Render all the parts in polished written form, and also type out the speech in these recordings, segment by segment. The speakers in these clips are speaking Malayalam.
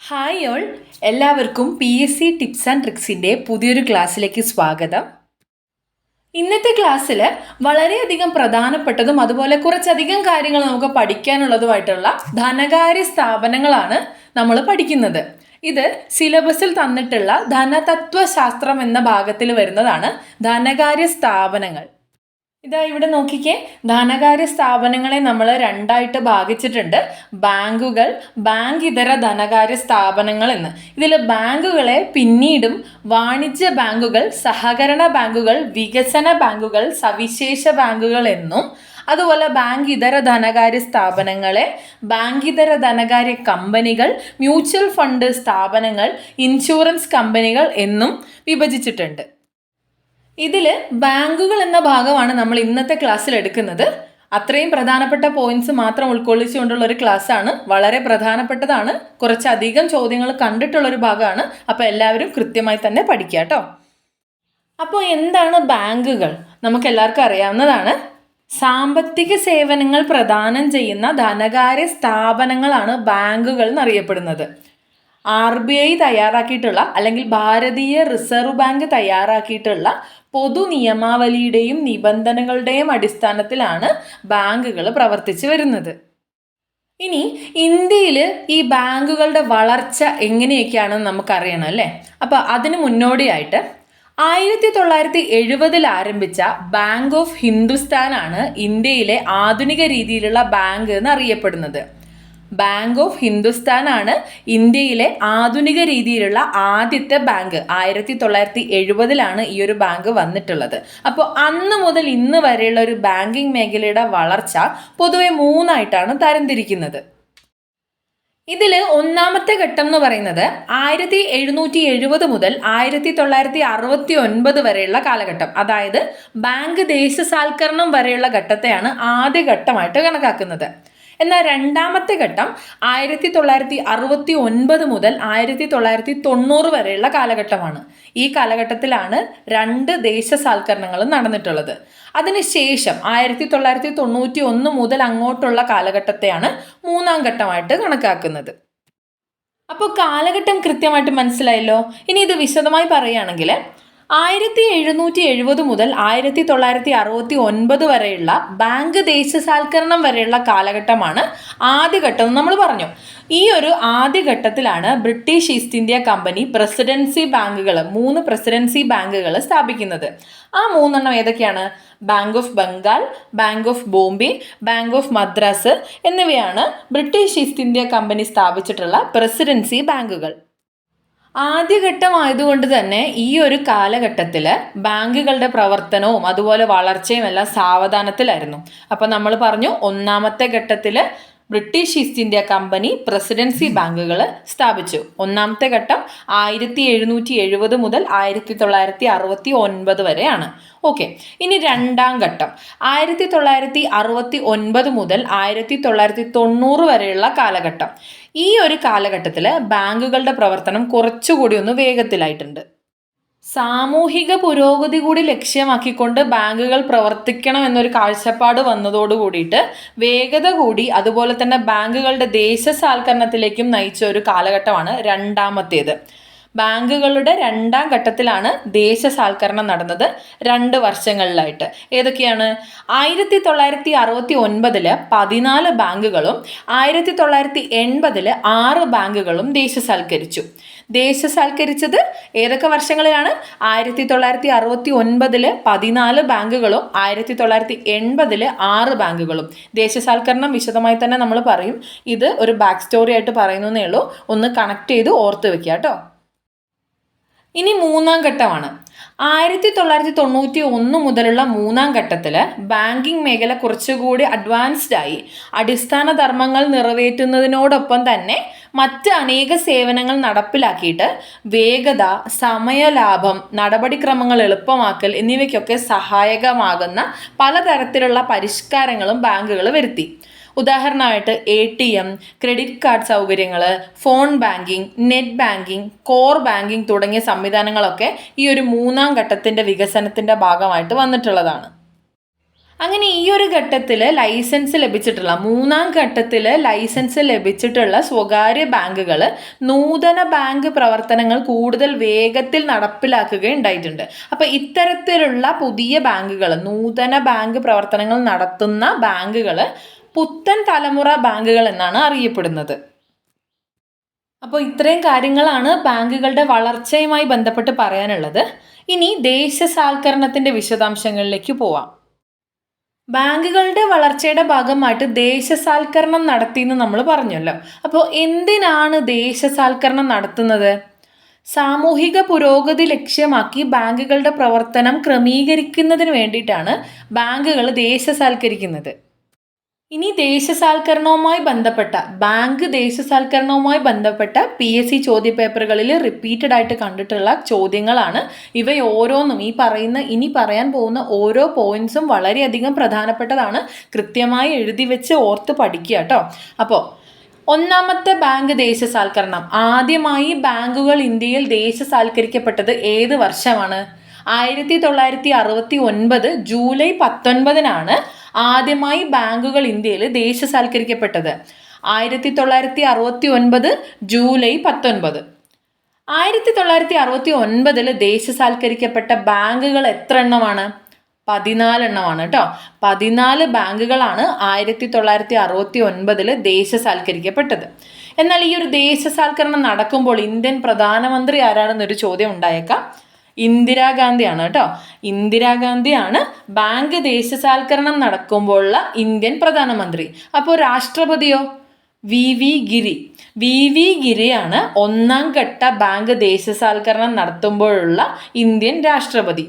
ഹായ് ഓൾ, എല്ലാവർക്കും PSC ടിപ്സ് ആൻഡ് ട്രിക്സിൻ്റെ പുതിയൊരു ക്ലാസ്സിലേക്ക് സ്വാഗതം. ഇന്നത്തെ ക്ലാസ്സിൽ വളരെയധികം പ്രധാനപ്പെട്ടതും അതുപോലെ കുറച്ചധികം കാര്യങ്ങൾ നമുക്ക് പഠിക്കാനുള്ളതുമായിട്ടുള്ള ധനകാര്യ സ്ഥാപനങ്ങളാണ് നമ്മൾ പഠിക്കുന്നത്. ഇത് സിലബസിൽ തന്നിട്ടുള്ള ധനതത്വശാസ്ത്രം എന്ന ഭാഗത്തിൽ വരുന്നതാണ് ധനകാര്യ സ്ഥാപനങ്ങൾ. ഇതാ ഇവിടെ നോക്കിക്കേ, ധനകാര്യ സ്ഥാപനങ്ങളെ നമ്മൾ രണ്ടായിട്ട് ഭാഗിച്ചിട്ടുണ്ട്. ബാങ്കുകൾ, ബാങ്ക് ഇതര ധനകാര്യ സ്ഥാപനങ്ങൾ എന്ന്. ഇതിൽ ബാങ്കുകളെ പിന്നീടും വാണിജ്യ ബാങ്കുകൾ, സഹകരണ ബാങ്കുകൾ, വികസന ബാങ്കുകൾ, സവിശേഷ ബാങ്കുകൾ എന്നും, അതുപോലെ ബാങ്ക് ഇതര ധനകാര്യ സ്ഥാപനങ്ങളെ ബാങ്കിതര ധനകാര്യ കമ്പനികൾ, മ്യൂച്വൽ ഫണ്ട് സ്ഥാപനങ്ങൾ, ഇൻഷുറൻസ് കമ്പനികൾ എന്നും വിഭജിച്ചിട്ടുണ്ട്. ഇതിൽ ബാങ്കുകൾ എന്ന ഭാഗമാണ് നമ്മൾ ഇന്നത്തെ ക്ലാസ്സിൽ എടുക്കുന്നത്. അത്രയും പ്രധാനപ്പെട്ട പോയിന്റ്സ് മാത്രം ഉൾക്കൊള്ളിച്ചുകൊണ്ടുള്ള ഒരു ക്ലാസ്സാണ്. വളരെ പ്രധാനപ്പെട്ടതാണ്, കുറച്ചധികം ചോദ്യങ്ങൾ കണ്ടിട്ടുള്ളൊരു ഭാഗമാണ്. അപ്പോൾ എല്ലാവരും കൃത്യമായി തന്നെ പഠിക്കുക കേട്ടോ. അപ്പോൾ എന്താണ് ബാങ്കുകൾ? നമുക്കെല്ലാവർക്കും അറിയാവുന്നതാണ്. സാമ്പത്തിക സേവനങ്ങൾ പ്രദാനം ചെയ്യുന്ന ധനകാര്യ സ്ഥാപനങ്ങളാണ് ബാങ്കുകൾ എന്നറിയപ്പെടുന്നത്. RBI തയ്യാറാക്കിയിട്ടുള്ള അല്ലെങ്കിൽ ഭാരതീയ റിസർവ് ബാങ്ക് തയ്യാറാക്കിയിട്ടുള്ള പൊതു നിയമാവലിയുടെയും നിബന്ധനകളുടെയും അടിസ്ഥാനത്തിലാണ് ബാങ്കുകൾ പ്രവർത്തിച്ചു വരുന്നത്. ഇനി ഇന്ത്യയിൽ ഈ ബാങ്കുകളുടെ വളർച്ച എങ്ങനെയൊക്കെയാണെന്ന് നമുക്കറിയണം അല്ലേ? അപ്പോൾ അതിന് മുന്നോടിയായിട്ട് 1970 ആരംഭിച്ച ബാങ്ക് ഓഫ് ഹിന്ദുസ്ഥാനാണ് ഇന്ത്യയിലെ ആധുനിക രീതിയിലുള്ള ബാങ്ക് എന്നറിയപ്പെടുന്നത്. ബാങ്ക് ഓഫ് ഹിന്ദുസ്ഥാനാണ് ഇന്ത്യയിലെ ആധുനിക രീതിയിലുള്ള ആദ്യത്തെ ബാങ്ക്. 1970 ഈ ഒരു ബാങ്ക് വന്നിട്ടുള്ളത്. അപ്പോൾ അന്ന് മുതൽ ഇന്ന് വരെയുള്ള ഒരു ബാങ്കിങ് മേഖലയുടെ വളർച്ച പൊതുവെ 3ആയിട്ടാണ് തരംതിരിക്കുന്നത്. ഇതിൽ ഒന്നാമത്തെ ഘട്ടം എന്ന് പറയുന്നത് 1770 മുതൽ 1969 വരെയുള്ള കാലഘട്ടം, അതായത് ബാങ്ക് ദേശസാൽക്കരണം വരെയുള്ള ഘട്ടത്തെയാണ് ആദ്യ ഘട്ടമായിട്ട് കണക്കാക്കുന്നത്. എന്നാൽ രണ്ടാമത്തെ ഘട്ടം 1969 മുതൽ 1990 വരെയുള്ള കാലഘട്ടമാണ്. ഈ കാലഘട്ടത്തിലാണ് 2 ദേശസാൽക്കരണങ്ങളും നടന്നിട്ടുള്ളത്. അതിനുശേഷം 1991 മുതൽ അങ്ങോട്ടുള്ള കാലഘട്ടത്തെയാണ് 3ആം ഘട്ടമായിട്ട് കണക്കാക്കുന്നത്. അപ്പോൾ കാലഘട്ടം കൃത്യമായിട്ട് മനസ്സിലായല്ലോ. ഇനി ഇത് വിശദമായി പറയുകയാണെങ്കിൽ 1770 മുതൽ 1969 വരെയുള്ള ബാങ്ക് ദേശസാൽക്കരണം വരെയുള്ള കാലഘട്ടമാണ് ആദ്യഘട്ടം നമ്മൾ പറഞ്ഞു. ഈ ഒരു ആദ്യഘട്ടത്തിലാണ് British East India company presidency ബാങ്കുകൾ, 3 പ്രസിഡൻസി ബാങ്കുകൾ സ്ഥാപിക്കുന്നത്. ആ 3 ഏതൊക്കെയാണ്? Bank of Bengal, bank of Bombay, bank of Madras എന്നിവയാണ് ബ്രിട്ടീഷ് ഈസ്റ്റ് ഇന്ത്യ കമ്പനി സ്ഥാപിച്ചിട്ടുള്ള പ്രസിഡൻസി ബാങ്കുകൾ. ആദ്യഘട്ടമായതുകൊണ്ട് തന്നെ ഈ ഒരു കാലഘട്ടത്തിൽ ബാങ്കുകളുടെ പ്രവർത്തനവും അതുപോലെ വളർച്ചയും എല്ലാം സാവധാനത്തിലായിരുന്നു. അപ്പം നമ്മൾ പറഞ്ഞു, ഒന്നാമത്തെ ഘട്ടത്തിൽ British East India company presidency ബാങ്കുകൾ സ്ഥാപിച്ചു. ഒന്നാമത്തെ ഘട്ടം 1770 മുതൽ 1969 വരെയാണ്. ഓക്കെ, ഇനി രണ്ടാം ഘട്ടം 1969 മുതൽ 1990 വരെയുള്ള കാലഘട്ടം. ഈ ഒരു കാലഘട്ടത്തിൽ ബാങ്കുകളുടെ പ്രവർത്തനം കുറച്ചുകൂടി ഒന്ന് വേഗത്തിലായിട്ടുണ്ട്. സാമൂഹിക പുരോഗതി കൂടി ലക്ഷ്യമാക്കിക്കൊണ്ട് ബാങ്കുകൾ പ്രവർത്തിക്കണം എന്നൊരു കാഴ്ചപ്പാട് വന്നതോട് കൂടിയിട്ട് വേഗത കൂടി, അതുപോലെ തന്നെ ബാങ്കുകളുടെ ദേശസാൽക്കരണത്തിലേക്കും നയിച്ച ഒരു കാലഘട്ടമാണ് രണ്ടാമത്തേത്. ബാങ്കുകളുടെ രണ്ടാം ഘട്ടത്തിലാണ് ദേശസാൽക്കരണം നടന്നത് 2 വർഷങ്ങളിലായിട്ട്. ഏതൊക്കെയാണ്? 1969 14 ബാങ്കുകളും 1980 6 ബാങ്കുകളും ദേശസാൽക്കരിച്ചു. ദേശസാൽക്കരിച്ചത് ഏതൊക്കെ വർഷങ്ങളിലാണ്? 1969 14 ബാങ്കുകളും 1980 6 ബാങ്കുകളും. ദേശസാൽക്കരണം വിശദമായി തന്നെ നമ്മൾ പറയും. ഇത് ഒരു ബാക്ക് സ്റ്റോറി ആയിട്ട് പറയുന്നേ ഉള്ളൂ, ഒന്ന് കണക്ട് ചെയ്ത് ഓർത്ത് വെക്കുക കേട്ടോ. ഇനി 3ആം ഘട്ടമാണ്. 1991 മുതലുള്ള 3ആം ഘട്ടത്തിൽ ബാങ്കിങ് മേഖല കുറച്ചുകൂടി അഡ്വാൻസ്ഡ് ആയി. അടിസ്ഥാന ധർമ്മങ്ങൾ നിറവേറ്റുന്നതിനോടൊപ്പം തന്നെ മറ്റ് അനേക സേവനങ്ങൾ നടപ്പിലാക്കിയിട്ട് വേഗത, സമയലാഭം, നടപടിക്രമങ്ങൾ എളുപ്പമാക്കൽ എന്നിവയ്ക്കൊക്കെ സഹായകമാകുന്ന പലതരത്തിലുള്ള പരിഷ്കാരങ്ങളും ബാങ്കുകൾ വരുത്തി. ഉദാഹരണമായിട്ട് ATM, ക്രെഡിറ്റ് കാർഡ് സൗകര്യങ്ങൾ, phone banking, net banking, core banking തുടങ്ങിയ സംവിധാനങ്ങളൊക്കെ ഈ ഒരു 3ആം ഘട്ടത്തിൻ്റെ വികസനത്തിൻ്റെ ഭാഗമായിട്ട് വന്നിട്ടുള്ളതാണ്. അങ്ങനെ ഈ ഒരു ഘട്ടത്തിൽ ലൈസൻസ് ലഭിച്ചിട്ടുള്ള മൂന്നാം ഘട്ടത്തിൽ ലൈസൻസ് ലഭിച്ചിട്ടുള്ള സ്വകാര്യ ബാങ്കുകൾ നൂതന ബാങ്ക് പ്രവർത്തനങ്ങൾ കൂടുതൽ വേഗത്തിൽ നടപ്പിലാക്കുകയുണ്ടായിട്ടുണ്ട്. അപ്പോൾ ഇത്തരത്തിലുള്ള പുതിയ ബാങ്കുകൾ, നൂതന ബാങ്ക് പ്രവർത്തനങ്ങൾ നടത്തുന്ന ബാങ്കുകൾ പുത്തൻ തലമുറ ബാങ്കുകൾ എന്നാണ് അറിയപ്പെടുന്നത്. അപ്പോൾ ഇത്രയും കാര്യങ്ങളാണ് ബാങ്കുകളുടെ വളർച്ചയുമായി ബന്ധപ്പെട്ട് പറയാനുള്ളത്. ഇനി ദേശസാൽക്കരണത്തിൻ്റെ വിശദാംശങ്ങളിലേക്ക് പോവാം. ബാങ്കുകളുടെ വളർച്ചയുടെ ഭാഗമായിട്ട് ദേശസാൽക്കരണം നടത്തിയെന്ന് നമ്മൾ പറഞ്ഞല്ലോ. അപ്പോൾ എന്തിനാണ് ദേശസാൽക്കരണം നടത്തുന്നത്? സാമൂഹിക പുരോഗതി ലക്ഷ്യമാക്കി ബാങ്കുകളുടെ പ്രവർത്തനം ക്രമീകരിക്കുന്നതിന് വേണ്ടിയിട്ടാണ് ബാങ്കുകൾ ദേശസാൽക്കരിക്കുന്നത്. ഇനി ദേശസാൽക്കരണവുമായി ബന്ധപ്പെട്ട ബാങ്ക് ദേശസാൽക്കരണവുമായി ബന്ധപ്പെട്ട PSC ചോദ്യപേപ്പറുകളിൽ റിപ്പീറ്റഡ് ആയിട്ട് കണ്ടിട്ടുള്ള ചോദ്യങ്ങളാണ് ഇവയോരോന്നും. ഇനി പറയാൻ പോകുന്ന ഓരോ പോയിന്റ്സും വളരെയധികം പ്രധാനപ്പെട്ടതാണ്. കൃത്യമായി എഴുതി വെച്ച് ഓർത്ത് പഠിക്കുക കേട്ടോ. അപ്പോൾ ഒന്നാമത്തെ ബാങ്ക് ദേശസാൽക്കരണം. ആദ്യമായി ബാങ്കുകൾ ഇന്ത്യയിൽ ദേശസാൽക്കരിക്കപ്പെട്ടത് ഏത് വർഷമാണ്? 1969 ജൂലൈ 19 ആദ്യമായി ബാങ്കുകൾ ഇന്ത്യയിൽ ദേശസാൽക്കരിക്കപ്പെട്ടത്. 1969 ജൂലൈ 19. 1969 ദേശസാൽക്കരിക്കപ്പെട്ട ബാങ്കുകൾ എത്ര എണ്ണമാണ്? 14 എണ്ണമാണ് കേട്ടോ. 14 ബാങ്കുകളാണ് 1969 ദേശസാൽക്കരിക്കപ്പെട്ടത്. എന്നാൽ ഈ ഒരു ദേശസാൽക്കരണം നടക്കുമ്പോൾ ഇന്ത്യൻ പ്രധാനമന്ത്രി ആരാണെന്നൊരു ചോദ്യം ഉണ്ടായേക്കാം. ഇന്ദിരാഗാന്ധിയാണ് കേട്ടോ. ഇന്ദിരാഗാന്ധിയാണ് ബാങ്ക് ദേശസാൽക്കരണം നടക്കുമ്പോഴുള്ള ഇന്ത്യൻ പ്രധാനമന്ത്രി. അപ്പോൾ രാഷ്ട്രപതിയോ? VV ഗിരിയാണ് ഒന്നാം ഘട്ട ബാങ്ക് ദേശസാൽക്കരണം നടത്തുമ്പോഴുള്ള ഇന്ത്യൻ രാഷ്ട്രപതി.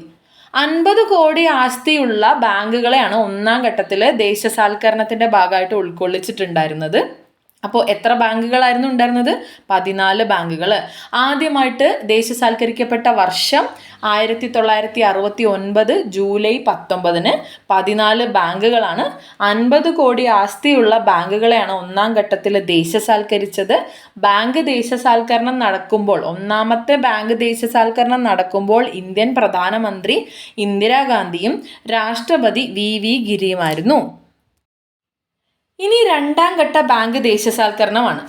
50 കോടി ആസ്തിയുള്ള ബാങ്കുകളെയാണ് ഒന്നാം ഘട്ടത്തിൽ ദേശസാൽക്കരണത്തിൻ്റെ ഭാഗമായിട്ട് ഉൾക്കൊള്ളിച്ചിട്ടുണ്ടായിരുന്നത്. അപ്പോൾ എത്ര ബാങ്കുകളായിരുന്നു ഉണ്ടായിരുന്നത്? 14 ബാങ്കുകൾ. ആദ്യമായിട്ട് ദേശസാൽക്കരിക്കപ്പെട്ട വർഷം 1969 ജൂലൈ 19. 14 ബാങ്കുകളാണ്. 50 കോടി ആസ്തിയുള്ള ബാങ്കുകളെയാണ് ഒന്നാം ഘട്ടത്തിൽ ദേശസാൽക്കരിച്ചത്. ബാങ്ക് ദേശസാൽക്കരണം നടക്കുമ്പോൾ, ഒന്നാമത്തെ ബാങ്ക് ദേശസാൽക്കരണം നടക്കുമ്പോൾ ഇന്ത്യൻ പ്രധാനമന്ത്രി ഇന്ദിരാഗാന്ധിയും രാഷ്ട്രപതി VV ഗിരിയുമായിരുന്നു. ഇനി രണ്ടാം ഘട്ട ബാങ്ക് ദേശസാൽക്കരണമാണ്.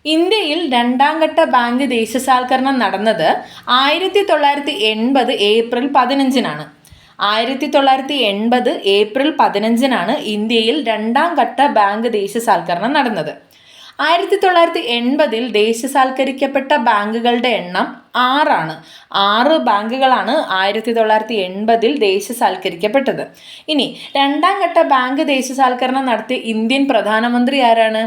ഇന്ത്യയിൽ രണ്ടാം ഘട്ട ബാങ്ക് ദേശസാൽക്കരണം നടന്നത് 1980 ഏപ്രിൽ 15. 1980 ഏപ്രിൽ 15 ഇന്ത്യയിൽ രണ്ടാം ഘട്ട ബാങ്ക് ദേശസാൽക്കരണം നടന്നത്. 1980 ദേശസാൽക്കരിക്കപ്പെട്ട ബാങ്കുകളുടെ എണ്ണം 6. 6 ബാങ്കുകളാണ് 1980 ദേശസാൽക്കരിക്കപ്പെട്ടത്. ഇനി രണ്ടാം ഘട്ട ബാങ്ക് ദേശസാൽക്കരണം നടത്തിയ ഇന്ത്യൻ പ്രധാനമന്ത്രി ആരാണ്?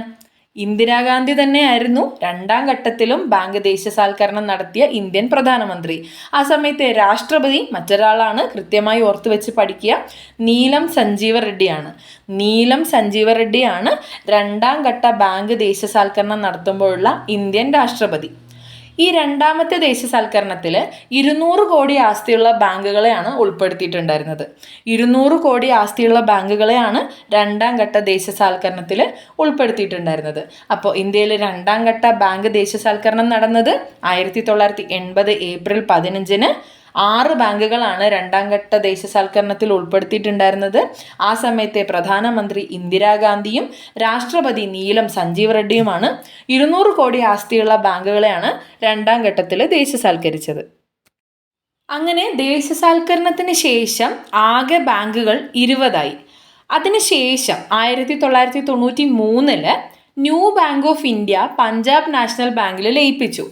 ഇന്ദിരാഗാന്ധി തന്നെയായിരുന്നു രണ്ടാം ഘട്ടത്തിലും ബാങ്ക് ദേശസാൽക്കരണം നടത്തിയ ഇന്ത്യൻ പ്രധാനമന്ത്രി. ആ സമയത്തെ രാഷ്ട്രപതി മറ്റൊരാളാണ്, കൃത്യമായി ഓർത്തു വെച്ച് പഠിക്കുക. നീലം സഞ്ജീവ റെഡ്ഡിയാണ് രണ്ടാം ഘട്ട ബാങ്ക് ദേശസാൽക്കരണം നടത്തുമ്പോഴുള്ള ഇന്ത്യൻ രാഷ്ട്രപതി. ഈ രണ്ടാമത്തെ ദേശസാൽക്കരണത്തിൽ 200 കോടി ആസ്തിയുള്ള ബാങ്കുകളെയാണ് ഉൾപ്പെടുത്തിയിട്ടുണ്ടായിരുന്നത്. 200 കോടി ആസ്തിയുള്ള ബാങ്കുകളെയാണ് രണ്ടാം ഘട്ട ദേശസാൽക്കരണത്തിൽ ഉൾപ്പെടുത്തിയിട്ടുണ്ടായിരുന്നത്. അപ്പോൾ ഇന്ത്യയിൽ രണ്ടാം ഘട്ട ബാങ്ക് ദേശസാൽക്കരണം നടന്നത് 1980 ഏപ്രിൽ 15. 6 ബാങ്കുകളാണ് രണ്ടാം ഘട്ട ദേശസാൽക്കരണത്തിൽ ഉൾപ്പെടുത്തിയിട്ടുണ്ടായിരുന്നത്. ആ സമയത്തെ പ്രധാനമന്ത്രി ഇന്ദിരാഗാന്ധിയും രാഷ്ട്രപതി നീലം സഞ്ജീവ് റെഡ്ഡിയുമാണ്. 200 കോടി ആസ്തിയുള്ള ബാങ്കുകളെയാണ് രണ്ടാം ഘട്ടത്തിൽ ദേശസാൽക്കരിച്ചത്. അങ്ങനെ ദേശസാൽക്കരണത്തിന് ശേഷം ആകെ ബാങ്കുകൾ 20. അതിനുശേഷം 1993 new bank of India Punjab national ബാങ്കിൽ ലയിപ്പിച്ചു.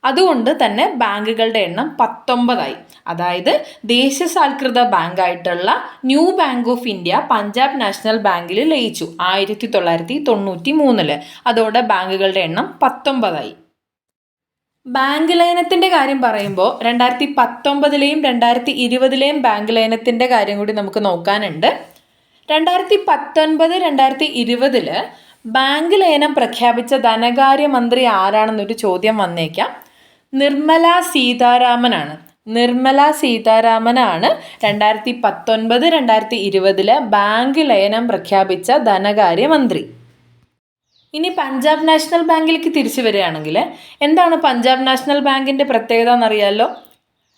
അതുകൊണ്ട് തന്നെ ബാങ്കുകളുടെ എണ്ണം 19. അതായത് ദേശസാൽകൃത ബാങ്കായിട്ടുള്ള new bank of India Punjab national ബാങ്കിൽ ലയിച്ചു 1993. അതോടെ ബാങ്കുകളുടെ എണ്ണം 19. ബാങ്ക് ലയനത്തിൻ്റെ കാര്യം പറയുമ്പോൾ 2019 2020 ബാങ്ക് ലയനത്തിൻ്റെ കാര്യം കൂടി നമുക്ക് നോക്കാനുണ്ട്. 2019 2020 ബാങ്ക് ലയനം പ്രഖ്യാപിച്ച ധനകാര്യമന്ത്രി ആരാണെന്നൊരു ചോദ്യം വന്നേക്കാം. നിർമ്മല സീതാരാമനാണ്. 2019 2020 ബാങ്ക് ലയനം പ്രഖ്യാപിച്ച ധനകാര്യമന്ത്രി. ഇനി പഞ്ചാബ് നാഷണൽ ബാങ്കിലേക്ക് തിരിച്ചു വരികയാണെങ്കിൽ എന്താണ് പഞ്ചാബ് നാഷണൽ ബാങ്കിൻ്റെ പ്രത്യേകത എന്നറിയാമല്ലോ.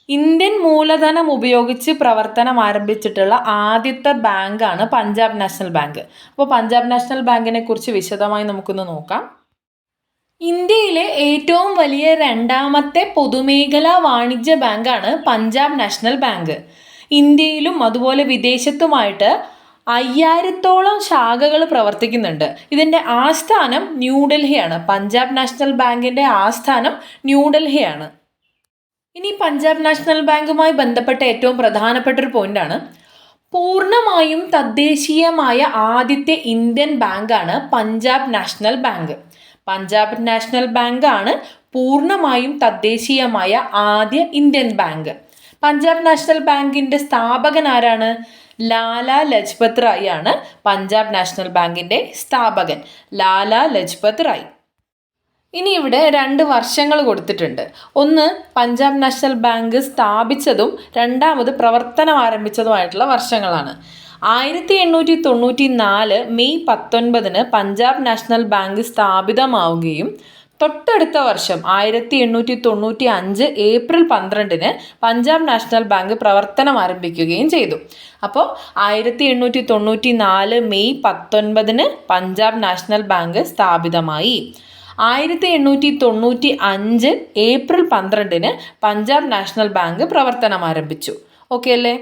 ഇന്ത്യൻ മൂലധനം ഉപയോഗിച്ച് പ്രവർത്തനം ആരംഭിച്ചിട്ടുള്ള ആദ്യത്തെ ബാങ്കാണ് പഞ്ചാബ് നാഷണൽ ബാങ്ക്. അപ്പോൾ പഞ്ചാബ് നാഷണൽ ബാങ്കിനെ കുറിച്ച് വിശദമായി നമുക്കൊന്ന് നോക്കാം. ഇന്ത്യയിലെ ഏറ്റവും വലിയ രണ്ടാമത്തെ പൊതുമേഖലാ വാണിജ്യ ബാങ്കാണ് പഞ്ചാബ് നാഷണൽ ബാങ്ക്. ഇന്ത്യയിലും അതുപോലെ വിദേശത്തുമായിട്ട് 5000-ഓളം ശാഖകൾ പ്രവർത്തിക്കുന്നുണ്ട്. ഇതിൻ്റെ ആസ്ഥാനം ന്യൂഡൽഹിയാണ്. പഞ്ചാബ് നാഷണൽ ബാങ്കിൻ്റെ ആസ്ഥാനം ന്യൂഡൽഹിയാണ്. ഇനി പഞ്ചാബ് നാഷണൽ ബാങ്കുമായി ബന്ധപ്പെട്ട ഏറ്റവും പ്രധാനപ്പെട്ട ഒരു പോയിന്റാണ്, പൂർണ്ണമായും തദ്ദേശീയമായ ആദ്യത്തെ ഇന്ത്യൻ ബാങ്കാണ് Punjab national bank. Punjab national ബാങ്കാണ് പൂർണ്ണമായും തദ്ദേശീയമായ ആദ്യ ഇന്ത്യൻ ബാങ്ക്. പഞ്ചാബ് നാഷണൽ ബാങ്കിൻ്റെ സ്ഥാപകൻ ആരാണ്? ലാലാ ലജ്പത് റായ് ആണ് പഞ്ചാബ് നാഷണൽ ബാങ്കിൻ്റെ സ്ഥാപകൻ, ലാലാ ലജ്പത് റായ്. ഇനി ഇവിടെ 2 വർഷങ്ങൾ കൊടുത്തിട്ടുണ്ട്. ഒന്ന് പഞ്ചാബ് നാഷണൽ ബാങ്ക് സ്ഥാപിച്ചതും രണ്ടാമത് പ്രവർത്തനം ആരംഭിച്ചതുമായിട്ടുള്ള വർഷങ്ങളാണ്. 1894 മെയ് 19 പഞ്ചാബ് നാഷണൽ ബാങ്ക് സ്ഥാപിതമാവുകയും തൊട്ടടുത്ത വർഷം 1895 ഏപ്രിൽ 12 പഞ്ചാബ് നാഷണൽ ബാങ്ക് പ്രവർത്തനം ആരംഭിക്കുകയും ചെയ്തു. അപ്പോൾ 1894 മെയ് 19 പഞ്ചാബ് നാഷണൽ ബാങ്ക് സ്ഥാപിതമായി. 1895 ഏപ്രിൽ 12 പഞ്ചാബ് നാഷണൽ ബാങ്ക് പ്രവർത്തനം ആരംഭിച്ചു. ഓക്കെ അല്ലേ?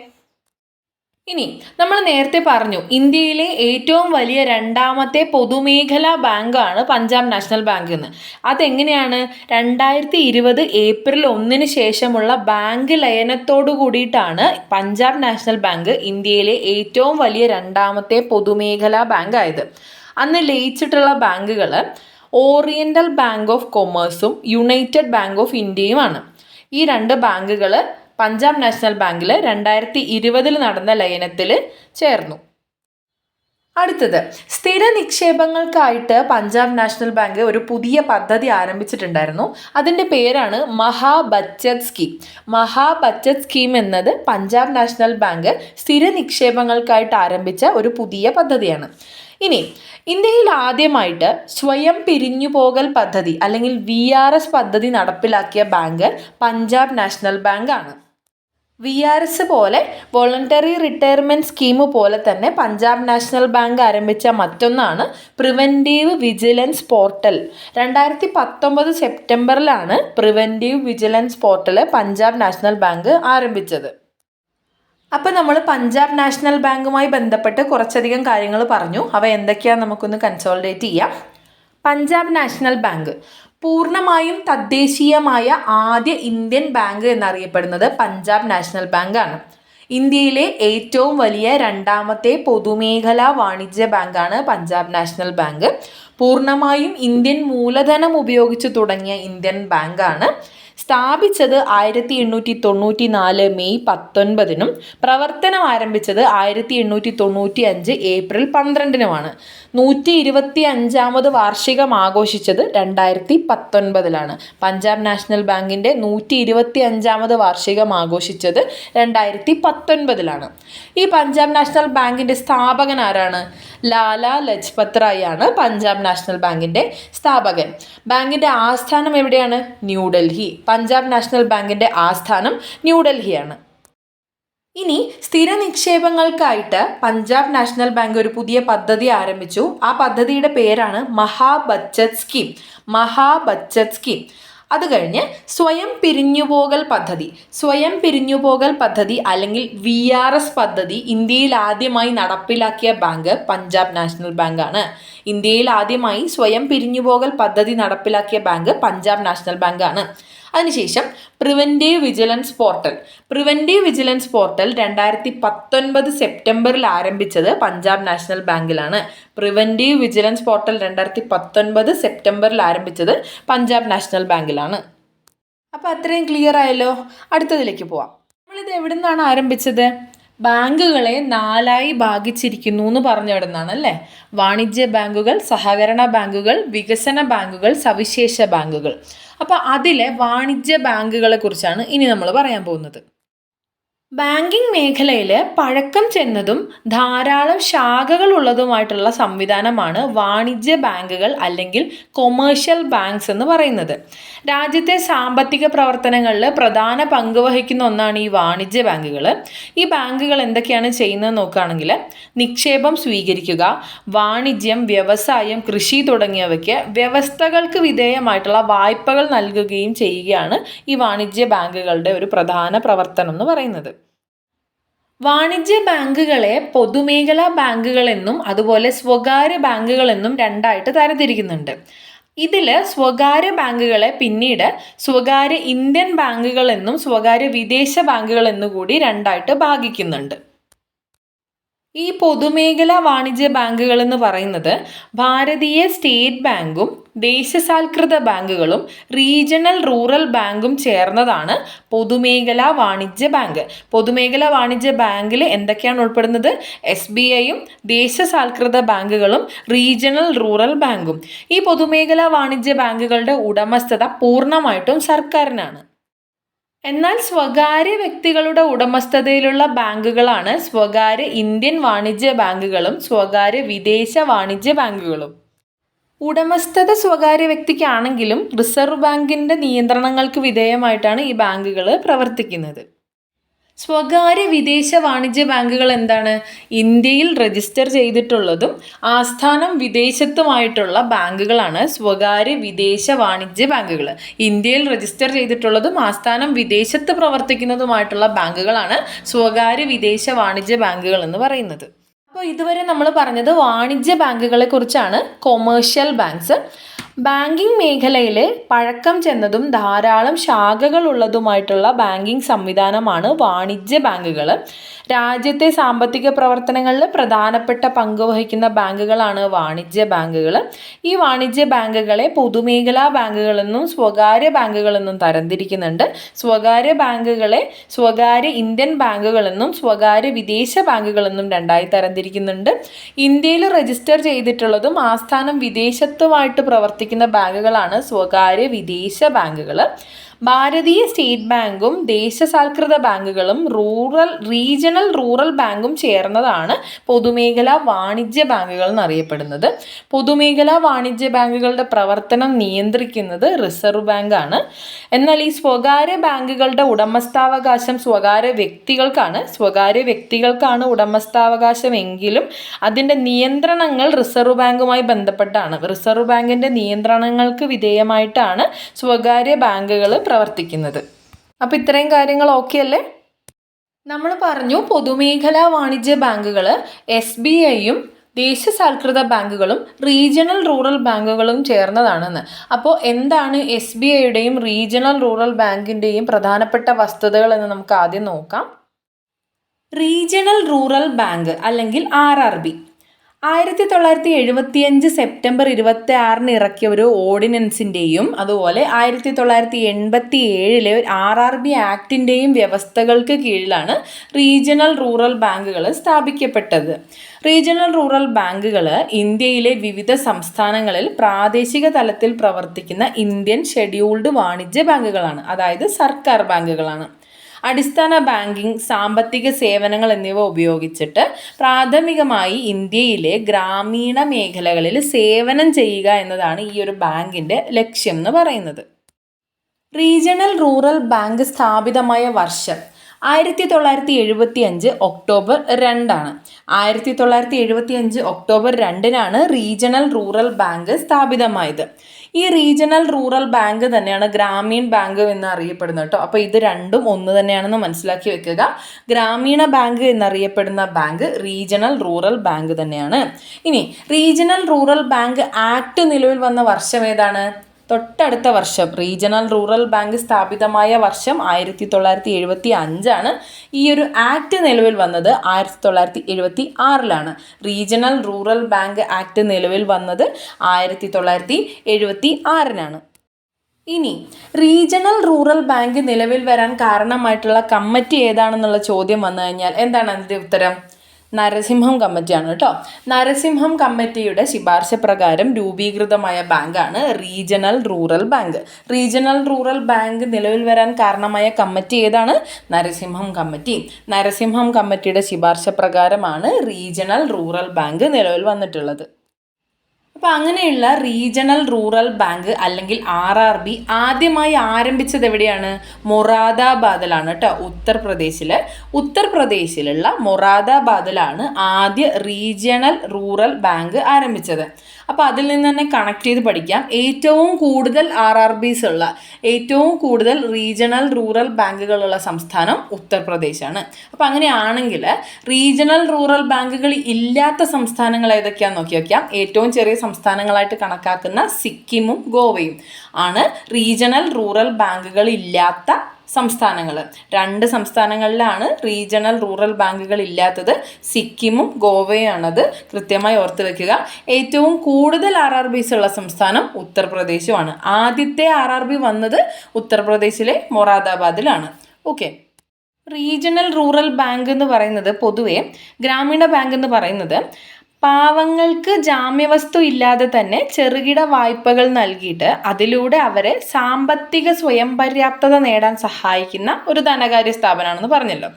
ഇനി നമ്മൾ നേരത്തെ പറഞ്ഞു ഇന്ത്യയിലെ ഏറ്റവും വലിയ രണ്ടാമത്തെ പൊതുമേഖലാ ബാങ്കാണ് പഞ്ചാബ് നാഷണൽ ബാങ്ക് എന്ന്. അതെങ്ങനെയാണ്? 2020 ഏപ്രിൽ 1 ശേഷമുള്ള ബാങ്ക് ലയനത്തോടു കൂടിയിട്ടാണ് പഞ്ചാബ് നാഷണൽ ബാങ്ക് ഇന്ത്യയിലെ ഏറ്റവും വലിയ രണ്ടാമത്തെ പൊതുമേഖലാ ബാങ്ക് ആയത്. അന്ന് ലയിച്ചിട്ടുള്ള ബാങ്കുകൾ ഓറിയന്റൽ ബാങ്ക് ഓഫ് കൊമേഴ്സും യുണൈറ്റഡ് ബാങ്ക് ഓഫ് ഇന്ത്യയുമാണ്. ഈ 2 ബാങ്കുകൾ പഞ്ചാബ് നാഷണൽ ബാങ്കിൽ 2020 നടന്ന ലയനത്തിൽ ചേർന്നു. അടുത്തത്, സ്ഥിര നിക്ഷേപങ്ങൾക്കായിട്ട് പഞ്ചാബ് നാഷണൽ ബാങ്ക് ഒരു പുതിയ പദ്ധതി ആരംഭിച്ചിട്ടുണ്ടായിരുന്നു. അതിൻ്റെ പേരാണ് മഹാ ബച്ചത് സ്കീം. മഹാ ബച്ചത് സ്കീം എന്നത് പഞ്ചാബ് നാഷണൽ ബാങ്ക് സ്ഥിര നിക്ഷേപങ്ങൾക്കായിട്ട് ആരംഭിച്ച ഒരു പുതിയ പദ്ധതിയാണ്. ഇനി ഇന്ത്യയിൽ ആദ്യമായിട്ട് സ്വയം പിരിഞ്ഞുപോകൽ പദ്ധതി അല്ലെങ്കിൽ VRS പദ്ധതി നടപ്പിലാക്കിയ ബാങ്ക് പഞ്ചാബ് നാഷണൽ ബാങ്ക് ആണ്. VRS പോലെ വോളണ്ടറി റിട്ടയർമെൻറ്റ് സ്കീം പോലെ തന്നെ പഞ്ചാബ് നാഷണൽ ബാങ്ക് ആരംഭിച്ച മറ്റൊന്നാണ് പ്രിവെൻറ്റീവ് വിജിലൻസ് പോർട്ടൽ. 2019 സെപ്റ്റംബറിലാണ് preventive vigilance portal Punjab national bank ആരംഭിച്ചത്. അപ്പോൾ നമ്മൾ പഞ്ചാബ് നാഷണൽ ബാങ്കുമായി ബന്ധപ്പെട്ട് കുറച്ചധികം കാര്യങ്ങൾ പറഞ്ഞു. അവ എന്തൊക്കെയാണെന്ന് നമുക്കൊന്ന് കൺസോളിഡേറ്റ് ചെയ്യാം. പഞ്ചാബ് നാഷണൽ ബാങ്ക് പൂർണ്ണമായും തദ്ദേശീയമായ ആദ്യ ഇന്ത്യൻ ബാങ്ക് എന്നറിയപ്പെടുന്നത് പഞ്ചാബ് നാഷണൽ ബാങ്കാണ്. ഇന്ത്യയിലെ ഏറ്റവും വലിയ രണ്ടാമത്തെ പൊതുമേഖലാ വാണിജ്യ ബാങ്കാണ് പഞ്ചാബ് നാഷണൽ ബാങ്ക്. പൂർണ്ണമായും ഇന്ത്യൻ മൂലധനം ഉപയോഗിച്ച് തുടങ്ങിയ ഇന്ത്യൻ ബാങ്കാണ്. സ്ഥാപിച്ചത് 1894 മെയ് 19 പ്രവർത്തനം ആരംഭിച്ചത് 1895 ഏപ്രിൽ 12 125ാമത് വാർഷികം ആഘോഷിച്ചത് 2019 പഞ്ചാബ് നാഷണൽ ബാങ്കിൻ്റെ 125ാമത് വാർഷികം ആഘോഷിച്ചത് 2019 ഈ പഞ്ചാബ് നാഷണൽ ബാങ്കിൻ്റെ സ്ഥാപകൻ ആരാണ്? ലാലാ ലജ്പത് റായ് ആണ് പഞ്ചാബ് നാഷണൽ ബാങ്കിൻ്റെ സ്ഥാപകൻ. ബാങ്കിൻ്റെ ആസ്ഥാനം എവിടെയാണ്? ന്യൂഡൽഹി. പഞ്ചാബ് നാഷണൽ ബാങ്കിൻ്റെ ആസ്ഥാനം ന്യൂഡൽഹിയാണ്. ഇനി സ്ഥിര നിക്ഷേപങ്ങൾക്കായിട്ട് പഞ്ചാബ് നാഷണൽ ബാങ്ക് ഒരു പുതിയ പദ്ധതി ആരംഭിച്ചു. ആ പദ്ധതിയുടെ പേരാണ് മഹാ ബച്ചത് സ്കീം. മഹാ ബച്ചത് സ്കീം. അത് കഴിഞ്ഞ് സ്വയം പിരിഞ്ഞുപോകൽ പദ്ധതി. സ്വയം പിരിഞ്ഞുപോകൽ പദ്ധതി അല്ലെങ്കിൽ VRS പദ്ധതി ഇന്ത്യയിൽ ആദ്യമായി നടപ്പിലാക്കിയ ബാങ്ക് പഞ്ചാബ് നാഷണൽ ബാങ്കാണ്. ഇന്ത്യയിൽ ആദ്യമായി സ്വയം പിരിഞ്ഞുപോകൽ പദ്ധതി നടപ്പിലാക്കിയ ബാങ്ക് പഞ്ചാബ് നാഷണൽ ബാങ്കാണ്. അതിനുശേഷം preventive vigilance portal. Preventive vigilance portal 2019 സെപ്റ്റംബറിൽ ആരംഭിച്ചത് പഞ്ചാബ് നാഷണൽ ബാങ്കിലാണ്. പ്രിവെൻറ്റീവ് വിജിലൻസ് പോർട്ടൽ 2019 സെപ്റ്റംബറിൽ ആരംഭിച്ചത് പഞ്ചാബ് നാഷണൽ ബാങ്കിലാണ്. അപ്പോൾ അത്രയും ക്ലിയർ ആയല്ലോ. അടുത്തതിലേക്ക് പോവാം. നമ്മളിത് എവിടെ നിന്നാണ് ആരംഭിച്ചത്? ബാങ്കുകളെ 4ആയി ഭാഗിച്ചിരിക്കുന്നു എന്ന് പറഞ്ഞിടുന്നതാണ് അല്ലേ? വാണിജ്യ ബാങ്കുകൾ, സഹകരണ ബാങ്കുകൾ, വികസന ബാങ്കുകൾ, സവിശേഷ ബാങ്കുകൾ. അപ്പോൾ അതിലെ വാണിജ്യ ബാങ്കുകളെ കുറിച്ചാണ് ഇനി നമ്മൾ പറയാൻ പോകുന്നത്. ബാങ്കിംഗ് മേഖലയിൽ പഴക്കം ചെന്നതും ധാരാളം ശാഖകളുള്ളതുമായിട്ടുള്ള സംവിധാനമാണ് വാണിജ്യ ബാങ്കുകൾ അല്ലെങ്കിൽ കൊമേഴ്ഷ്യൽ ബാങ്ക്സ് എന്ന് പറയുന്നത്. രാജ്യത്തെ സാമ്പത്തിക പ്രവർത്തനങ്ങളിൽ പ്രധാന പങ്ക് വഹിക്കുന്ന ഒന്നാണ് ഈ വാണിജ്യ ബാങ്കുകൾ. ഈ ബാങ്കുകൾ എന്തൊക്കെയാണ് ചെയ്യുന്നത് നോക്കുകയാണെങ്കിൽ, നിക്ഷേപം സ്വീകരിക്കുക, വാണിജ്യം, വ്യവസായം, കൃഷി തുടങ്ങിയവയ്ക്ക് വ്യവസ്ഥകൾക്ക് വിധേയമായിട്ടുള്ള വായ്പകൾ നൽകുകയും ചെയ്യുകയാണ് ഈ വാണിജ്യ ബാങ്കുകളുടെ ഒരു പ്രധാന പ്രവർത്തനം എന്ന് പറയുന്നത്. വാണിജ്യ ബാങ്കുകളെ പൊതുമേഖലാ ബാങ്കുകളെന്നും അതുപോലെ സ്വകാര്യ ബാങ്കുകളെന്നും രണ്ടായിട്ട് തരംതിരിക്കുന്നുണ്ട്. ഇതിൽ സ്വകാര്യ ബാങ്കുകളെ പിന്നീട് സ്വകാര്യ ഇന്ത്യൻ ബാങ്കുകളെന്നും സ്വകാര്യ വിദേശ ബാങ്കുകളെന്നും കൂടി രണ്ടായിട്ട് ഭാഗിക്കുന്നുണ്ട്. ഈ പൊതുമേഖലാ വാണിജ്യ ബാങ്കുകൾ എന്ന് പറയുന്നത് ഭാരതീയ സ്റ്റേറ്റ് ബാങ്കും ദേശസാൽകൃത ബാങ്കുകളും റീജിയണൽ റൂറൽ ബാങ്കും ചേർന്നതാണ് പൊതുമേഖലാ വാണിജ്യ ബാങ്ക്. പൊതുമേഖലാ വാണിജ്യ ബാങ്കിൽ എന്തൊക്കെയാണ് ഉൾപ്പെടുന്നത്? SBIയും ദേശസാൽകൃത ബാങ്കുകളും റീജിയണൽ റൂറൽ ബാങ്കും. ഈ പൊതുമേഖലാ വാണിജ്യ ബാങ്കുകളുടെ ഉടമസ്ഥത പൂർണ്ണമായിട്ടും സർക്കാരിനാണ്. എന്നാൽ സ്വകാര്യ വ്യക്തികളുടെ ഉടമസ്ഥതയിലുള്ള ബാങ്കുകളാണ് സ്വകാര്യ ഇന്ത്യൻ വാണിജ്യ ബാങ്കുകളും സ്വകാര്യ വിദേശ വാണിജ്യ ബാങ്കുകളും. ഉടമസ്ഥത സ്വകാര്യ വ്യക്തിക്കാണെങ്കിലും റിസർവ് ബാങ്കിൻ്റെ നിയന്ത്രണങ്ങൾക്ക് വിധേയമായിട്ടാണ് ഈ ബാങ്കുകൾ പ്രവർത്തിക്കുന്നത്. സ്വകാര്യ വിദേശ വാണിജ്യ ബാങ്കുകൾ എന്താണ്? ഇന്ത്യയിൽ രജിസ്റ്റർ ചെയ്തിട്ടുള്ളതും ആസ്ഥാനം വിദേശത്തുമായിട്ടുള്ള ബാങ്കുകളാണ് സ്വകാര്യ വിദേശ വാണിജ്യ ബാങ്കുകൾ. ഇന്ത്യയിൽ രജിസ്റ്റർ ചെയ്തിട്ടുള്ളതും ആസ്ഥാനം വിദേശത്ത് പ്രവർത്തിക്കുന്നതുമായിട്ടുള്ള ബാങ്കുകളാണ് സ്വകാര്യ വിദേശ വാണിജ്യ ബാങ്കുകൾ എന്ന് പറയുന്നത്. അപ്പോൾ ഇതുവരെ നമ്മൾ പറഞ്ഞത് വാണിജ്യ ബാങ്കുകളെ കുറിച്ചാണ്, കൊമേഴ്ഷ്യൽ ബാങ്ക്സ്. ബാങ്കിംഗ് മേഖലയിൽ പഴക്കം ചെന്നതും ധാരാളം ശാഖകളുള്ളതുമായിട്ടുള്ള ബാങ്കിംഗ് സംവിധാനമാണ് വാണിജ്യ ബാങ്കുകൾ. രാജ്യത്തെ സാമ്പത്തിക പ്രവർത്തനങ്ങളിൽ പ്രധാനപ്പെട്ട പങ്ക് വഹിക്കുന്ന ബാങ്കുകളാണ് വാണിജ്യ ബാങ്കുകൾ. ഈ വാണിജ്യ ബാങ്കുകളെ പൊതുമേഖലാ ബാങ്കുകളെന്നും സ്വകാര്യ ബാങ്കുകളെന്നും തരംതിരിക്കുന്നുണ്ട്. സ്വകാര്യ ബാങ്കുകളെ സ്വകാര്യ ഇന്ത്യൻ ബാങ്കുകളെന്നും സ്വകാര്യ വിദേശ ബാങ്കുകളെന്നും രണ്ടായി തരംതിരിക്കുന്നുണ്ട്. ഇന്ത്യയിൽ രജിസ്റ്റർ ചെയ്തിട്ടുള്ളതും ആസ്ഥാനം വിദേശത്തുമായിട്ട് പ്രവർത്തിക്കുന്ന ബാങ്കുകളാണ് സ്വകാര്യ വിദേശ ബാങ്കുകൾ. ഭാരതീയ സ്റ്റേറ്റ് ബാങ്കും ദേശസാൽകൃത ബാങ്കുകളും റീജിയണൽ റൂറൽ ബാങ്കും ചേർന്നതാണ് പൊതുമേഖലാ വാണിജ്യ ബാങ്കുകൾ എന്നറിയപ്പെടുന്നത്. പൊതുമേഖലാ വാണിജ്യ ബാങ്കുകളുടെ പ്രവർത്തനം നിയന്ത്രിക്കുന്നത് റിസർവ് ബാങ്കാണ്. എന്നാൽ ഈ സ്വകാര്യ ബാങ്കുകളുടെ ഉടമസ്ഥാവകാശം സ്വകാര്യ വ്യക്തികൾക്കാണ് ഉടമസ്ഥാവകാശം എങ്കിലും അതിൻ്റെ നിയന്ത്രണങ്ങൾ റിസർവ് ബാങ്കുമായി ബന്ധപ്പെട്ടാണ്. റിസർവ് ബാങ്കിൻ്റെ നിയന്ത്രണങ്ങൾക്ക് വിധേയമായിട്ടാണ് സ്വകാര്യ ബാങ്കുകൾ പ്രവർത്തിക്കുന്നത്. അപ്പോൾ ഇത്രയും കാര്യങ്ങൾ ഓക്കെ അല്ലേ? നമ്മൾ പറഞ്ഞു പൊതുമേഖലാ വാണിജ്യ ബാങ്കുകൾ SBIയും ദേശസാൽകൃത ബാങ്കുകളും റീജിയണൽ റൂറൽ ബാങ്കുകളും ചേർന്നതാണെന്ന്. അപ്പോൾ എന്താണ് SBIയുടെയും റീജിയണൽ റൂറൽ ബാങ്കിൻ്റെയും പ്രധാനപ്പെട്ട വസ്തുതകൾ എന്ന് നമുക്ക് ആദ്യം നോക്കാം. റീജിയണൽ റൂറൽ ബാങ്ക് അല്ലെങ്കിൽ RRB 1975 സെപ്റ്റംബർ 26 ഇറക്കിയ ഒരു ഓർഡിനൻസിൻ്റെയും അതുപോലെ 1987 RRB ആക്ടിൻ്റെയും വ്യവസ്ഥകൾക്ക് കീഴിലാണ് റീജിയണൽ റൂറൽ ബാങ്കുകൾ സ്ഥാപിക്കപ്പെട്ടത്. റീജിയണൽ റൂറൽ ബാങ്കുകൾ ഇന്ത്യയിലെ വിവിധ സംസ്ഥാനങ്ങളിൽ പ്രാദേശിക തലത്തിൽ പ്രവർത്തിക്കുന്ന ഇന്ത്യൻ ഷെഡ്യൂൾഡ് വാണിജ്യ ബാങ്കുകളാണ്, അതായത് സർക്കാർ ബാങ്കുകളാണ്. അടിസ്ഥാന ബാങ്കിങ്, സാമ്പത്തിക സേവനങ്ങൾ എന്നിവ ഉപയോഗിച്ചിട്ട് പ്രാഥമികമായി ഇന്ത്യയിലെ ഗ്രാമീണ മേഖലകളിൽ സേവനം ചെയ്യുക എന്നതാണ് ഈ ഒരു ബാങ്കിൻ്റെ ലക്ഷ്യം എന്ന് പറയുന്നത്. റീജിയണൽ റൂറൽ ബാങ്ക് സ്ഥാപിതമായ വർഷം 1975 October 2 1975 October 2 regional rural bank സ്ഥാപിതമായത്. ഈ റീജിയണൽ റൂറൽ ബാങ്ക് തന്നെയാണ് ഗ്രാമീൺ ബാങ്ക് എന്ന് അറിയപ്പെടുന്നത് കേട്ടോ. അപ്പോൾ ഇത് രണ്ടും ഒന്ന് തന്നെയാണെന്ന് മനസ്സിലാക്കി വെക്കുക. ഗ്രാമീണ ബാങ്ക് എന്നറിയപ്പെടുന്ന ബാങ്ക് റീജിയണൽ റൂറൽ ബാങ്ക് തന്നെയാണ്. ഇനി റീജിയണൽ റൂറൽ ബാങ്ക് ആക്ട് നിലവിൽ വന്ന വർഷം ഏതാണ്? തൊട്ടടുത്ത വർഷം. റീജിയണൽ റൂറൽ ബാങ്ക് സ്ഥാപിതമായ വർഷം 1975. ഈ ഒരു ആക്ട് നിലവിൽ വന്നത് 1976. റീജിയണൽ റൂറൽ ബാങ്ക് ആക്ട് നിലവിൽ വന്നത് 1976. ഇനി റീജിയണൽ റൂറൽ ബാങ്ക് നിലവിൽ വരാൻ കാരണമായിട്ടുള്ള കമ്മിറ്റി ഏതാണെന്നുള്ള ചോദ്യം വന്നു കഴിഞ്ഞാൽ എന്താണ് അതിൻ്റെ ഉത്തരം? നരസിംഹം കമ്മിറ്റിയാണ് കേട്ടോ. നരസിംഹം കമ്മിറ്റിയുടെ ശുപാർശ പ്രകാരം രൂപീകൃതമായ ബാങ്കാണ് regional rural bank. Regional rural bank നിലവിൽ വരാൻ കാരണമായ കമ്മിറ്റി ഏതാണ്? നരസിംഹം കമ്മിറ്റി. നരസിംഹം കമ്മിറ്റിയുടെ ശുപാർശ പ്രകാരമാണ് റീജിയണൽ റൂറൽ ബാങ്ക് നിലവിൽ വന്നിട്ടുള്ളത്. അപ്പോൾ അങ്ങനെയുള്ള റീജിയണൽ റൂറൽ ബാങ്ക് അല്ലെങ്കിൽ RRB ആദ്യമായി ആരംഭിച്ചത് എവിടെയാണ്? മൊറാദാബാദിലാണ് കേട്ടോ. ഉത്തർപ്രദേശിലുള്ള മൊറാദാബാദിലാണ് ആദ്യ റീജിയണൽ റൂറൽ ബാങ്ക് ആരംഭിച്ചത്. അപ്പോൾ അതിൽ നിന്ന് തന്നെ കണക്ട് ചെയ്ത് പഠിക്കാം. ഏറ്റവും കൂടുതൽ RRBs ഉള്ള, ഏറ്റവും കൂടുതൽ റീജിയണൽ റൂറൽ ബാങ്കുകളുള്ള സംസ്ഥാനം ഉത്തർപ്രദേശാണ്. അപ്പോൾ അങ്ങനെയാണെങ്കിൽ റീജിയണൽ റൂറൽ ബാങ്കുകൾ ഇല്ലാത്ത സംസ്ഥാനങ്ങൾ ഏതൊക്കെയാണെന്ന് നോക്കി വയ്ക്കാം. ഏറ്റവും ചെറിയ സംസ്ഥാനങ്ങളായിട്ട് കണക്കാക്കുന്ന സിക്കിമും ഗോവയും ആണ് റീജിയണൽ റൂറൽ ബാങ്കുകൾ ഇല്ലാത്ത സംസ്ഥാനങ്ങൾ. 2 സംസ്ഥാനങ്ങളിലാണ് റീജിയണൽ റൂറൽ ബാങ്കുകൾ ഇല്ലാത്തത്, സിക്കിമും ഗോവയാണത്. കൃത്യമായി ഓർത്ത് വെക്കുക. ഏറ്റവും കൂടുതൽ RRBs ഉള്ള സംസ്ഥാനം ഉത്തർപ്രദേശുമാണ്. ആദ്യത്തെ RRB വന്നത് ഉത്തർപ്രദേശിലെ മൊറാദാബാദിലാണ്. ഓക്കെ. റീജിയണൽ റൂറൽ ബാങ്ക് എന്ന് പറയുന്നത്, പൊതുവെ ഗ്രാമീണ ബാങ്ക് എന്ന് പറയുന്നത് പാവങ്ങൾക്ക് ജാമ്യവസ്തു ഇല്ലാതെ തന്നെ ചെറുകിട വായ്പകൾ നൽകിയിട്ട് അതിലൂടെ അവരെ സാമ്പത്തിക സ്വയം പര്യാപ്തത നേടാൻ സഹായിക്കുന്ന ഒരു ധനകാര്യ സ്ഥാപനമാണെന്ന് പറഞ്ഞല്ലോ.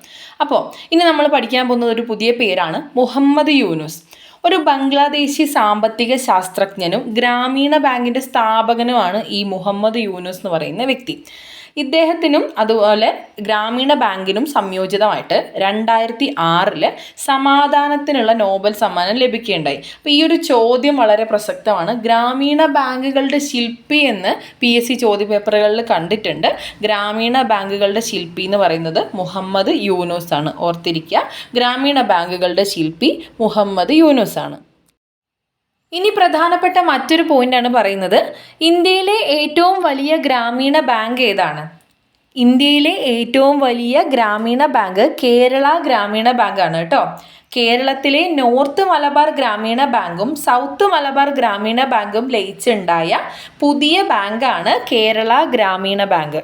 അപ്പോൾ ഇനി നമ്മൾ പഠിക്കാൻ പോകുന്നത് ഒരു പുതിയ പേരാണ് മുഹമ്മദ് യൂനുസ്. ഒരു ബംഗ്ലാദേശി സാമ്പത്തിക ശാസ്ത്രജ്ഞനും ഗ്രാമീണ ബാങ്കിൻ്റെ സ്ഥാപകനുമാണ് ഈ മുഹമ്മദ് യൂനുസ് എന്ന് പറയുന്ന വ്യക്തി. ഇദ്ദേഹത്തിനും അതുപോലെ ഗ്രാമീണ ബാങ്കിനും സംയോജിതമായിട്ട് 2006 സമാധാനത്തിനുള്ള നോബൽ സമ്മാനം ലഭിക്കുകയുണ്ടായി. അപ്പോൾ ഈ ഒരു ചോദ്യം വളരെ പ്രസക്തമാണ്. ഗ്രാമീണ ബാങ്കുകളുടെ ശില്പി എന്ന് PSC ചോദ്യപേപ്പറുകളിൽ കണ്ടിട്ടുണ്ട്. ഗ്രാമീണ ബാങ്കുകളുടെ ശില്പി എന്ന് പറയുന്നത് മുഹമ്മദ് യൂനുസ് ആണ്. ഓർത്തിരിക്കുക, ഗ്രാമീണ ബാങ്കുകളുടെ ശില്പി മുഹമ്മദ് യൂനുസ് ആണ്. ഇനി പ്രധാനപ്പെട്ട മറ്റൊരു പോയിന്റാണ് പറയുന്നത്, ഇന്ത്യയിലെ ഏറ്റവും വലിയ ഗ്രാമീണ ബാങ്ക് ഏതാണ്? ഇന്ത്യയിലെ ഏറ്റവും വലിയ ഗ്രാമീണ ബാങ്ക് കേരള ഗ്രാമീണ ബാങ്കാണ് കേട്ടോ. കേരളത്തിലെ നോർത്ത് മലബാർ ഗ്രാമീണ ബാങ്കും സൗത്ത് മലബാർ ഗ്രാമീണ ബാങ്കും ലയിച്ചുണ്ടായ പുതിയ ബാങ്കാണ് കേരള ഗ്രാമീണ ബാങ്ക്.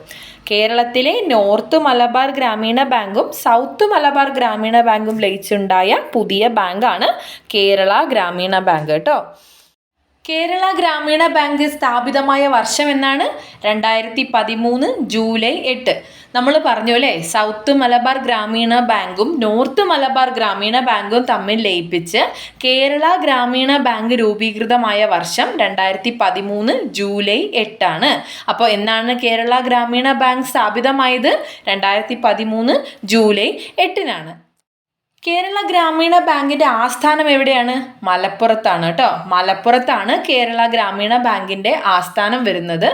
കേരളത്തിലെ നോർത്ത് മലബാർ ഗ്രാമീണ ബാങ്കും സൗത്ത് മലബാർ ഗ്രാമീണ ബാങ്കും ലയിച്ചുണ്ടായ പുതിയ ബാങ്കാണ് കേരള ഗ്രാമീണ ബാങ്ക് കേട്ടോ. കേരള ഗ്രാമീണ ബാങ്ക് സ്ഥാപിതമായ വർഷം എന്നാണ്? 2013 ജൂലൈ 8. നമ്മൾ പറഞ്ഞു അല്ലേ, സൗത്ത് മലബാർ ഗ്രാമീണ ബാങ്കും നോർത്ത് മലബാർ ഗ്രാമീണ ബാങ്കും തമ്മിൽ ലയിപ്പിച്ച് കേരള ഗ്രാമീണ ബാങ്ക് രൂപീകൃതമായ വർഷം 2013 ജൂലൈ 8 ആണ്. അപ്പോൾ എന്നാണ് കേരള ഗ്രാമീണ ബാങ്ക് സ്ഥാപിതമായത്? 2013 ജൂലൈ 8 കേരള ഗ്രാമീണ ബാങ്കിൻ്റെ ആസ്ഥാനം എവിടെയാണ്? മലപ്പുറത്താണ് കേട്ടോ. മലപ്പുറത്താണ് കേരള ഗ്രാമീണ ബാങ്കിൻ്റെ ആസ്ഥാനം വരുന്നത്.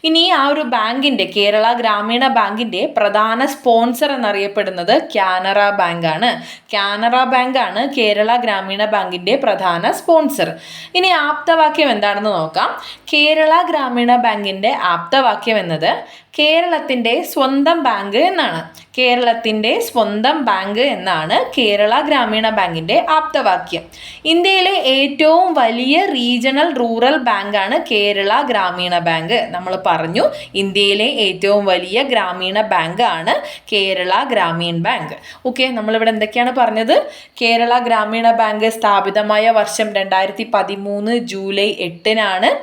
ഇനി ആ ഒരു ബാങ്കിൻ്റെ, കേരള ഗ്രാമീണ ബാങ്കിൻ്റെ പ്രധാന സ്പോൺസർ എന്നറിയപ്പെടുന്നത് കാനറ ബാങ്കാണ്. കാനറ ബാങ്കാണ് കേരള ഗ്രാമീണ ബാങ്കിൻ്റെ പ്രധാന സ്പോൺസർ. ഇനി ആപ്തവാക്യം എന്താണെന്ന് നോക്കാം. കേരള ഗ്രാമീണ ബാങ്കിൻ്റെ ആപ്തവാക്യം എന്നത് കേരളത്തിൻ്റെ സ്വന്തം ബാങ്ക് എന്നാണ്. കേരളത്തിൻ്റെ സ്വന്തം ബാങ്ക് എന്നാണ് കേരള ഗ്രാമീണ ബാങ്കിൻ്റെ ആപ്തവാക്യം. ഇന്ത്യയിലെ ഏറ്റവും വലിയ റീജിയണൽ റൂറൽ ബാങ്കാണ് കേരള ഗ്രാമീണ ബാങ്ക്. നമ്മൾ പറഞ്ഞു, ഇന്ത്യയിലെ ഏറ്റവും വലിയ ഗ്രാമീണ ബാങ്കാണ് കേരള ഗ്രാമീൺ ബാങ്ക്. ഓക്കെ, നമ്മളിവിടെ എന്തൊക്കെയാണ് പറഞ്ഞത്? കേരള ഗ്രാമീണ ബാങ്ക് സ്ഥാപിതമായ വർഷം 2013 ജൂലൈ 8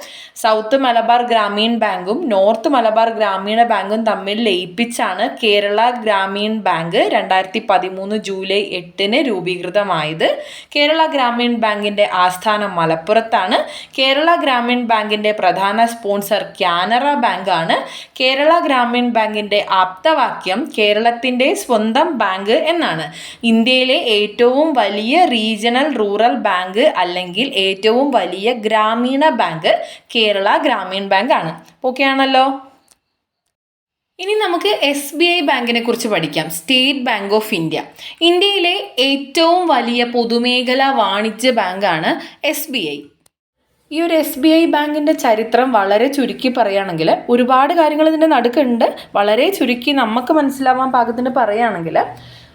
സൗത്ത് മലബാർ ഗ്രാമീൺ ബാങ്കും നോർത്ത് മലബാർ ഗ്രാമീണ ബാങ്കും തമ്മിൽ ലയിപ്പിച്ചാണ് കേരള ഗ്രാമീൺ ബാങ്ക് 2013 ജൂലൈ 8 രൂപീകൃതമായത്. കേരള ഗ്രാമീൺ ബാങ്കിൻ്റെ ആസ്ഥാനം മലപ്പുറത്താണ്. കേരള ഗ്രാമീൺ ബാങ്കിൻ്റെ പ്രധാന സ്പോൺസർ കാനറ ബാങ്കാണ്. കേരള ഗ്രാമീൺ ബാങ്കിൻ്റെ ആപ്തവാക്യം കേരളത്തിൻ്റെ സ്വന്തം ബാങ്ക് എന്നാണ്. ഇന്ത്യയിലെ ഏറ്റവും വലിയ റീജിയണൽ റൂറൽ ബാങ്ക് അല്ലെങ്കിൽ ഏറ്റവും വലിയ ഗ്രാമീണ ബാങ്ക് കേരള ഗ്രാമീൺ ബാങ്കാണ്. ഓക്കെ ആണല്ലോ. ഇനി നമുക്ക് SBI ബാങ്കിനെ കുറിച്ച് പഠിക്കാം. State bank of India. ഇന്ത്യയിലെ ഏറ്റവും വലിയ പൊതുമേഖലാ വാണിജ്യ ബാങ്കാണ് SBI. ഈ ഒരു SBI ബാങ്കിൻ്റെ ചരിത്രം വളരെ ചുരുക്കി പറയുകയാണെങ്കിൽ, ഒരുപാട് കാര്യങ്ങൾ ഇതിൻ്റെ നടുക്കുണ്ട്. വളരെ ചുരുക്കി നമുക്ക് മനസ്സിലാവാൻ പാകത്തിന് പറയുകയാണെങ്കിൽ,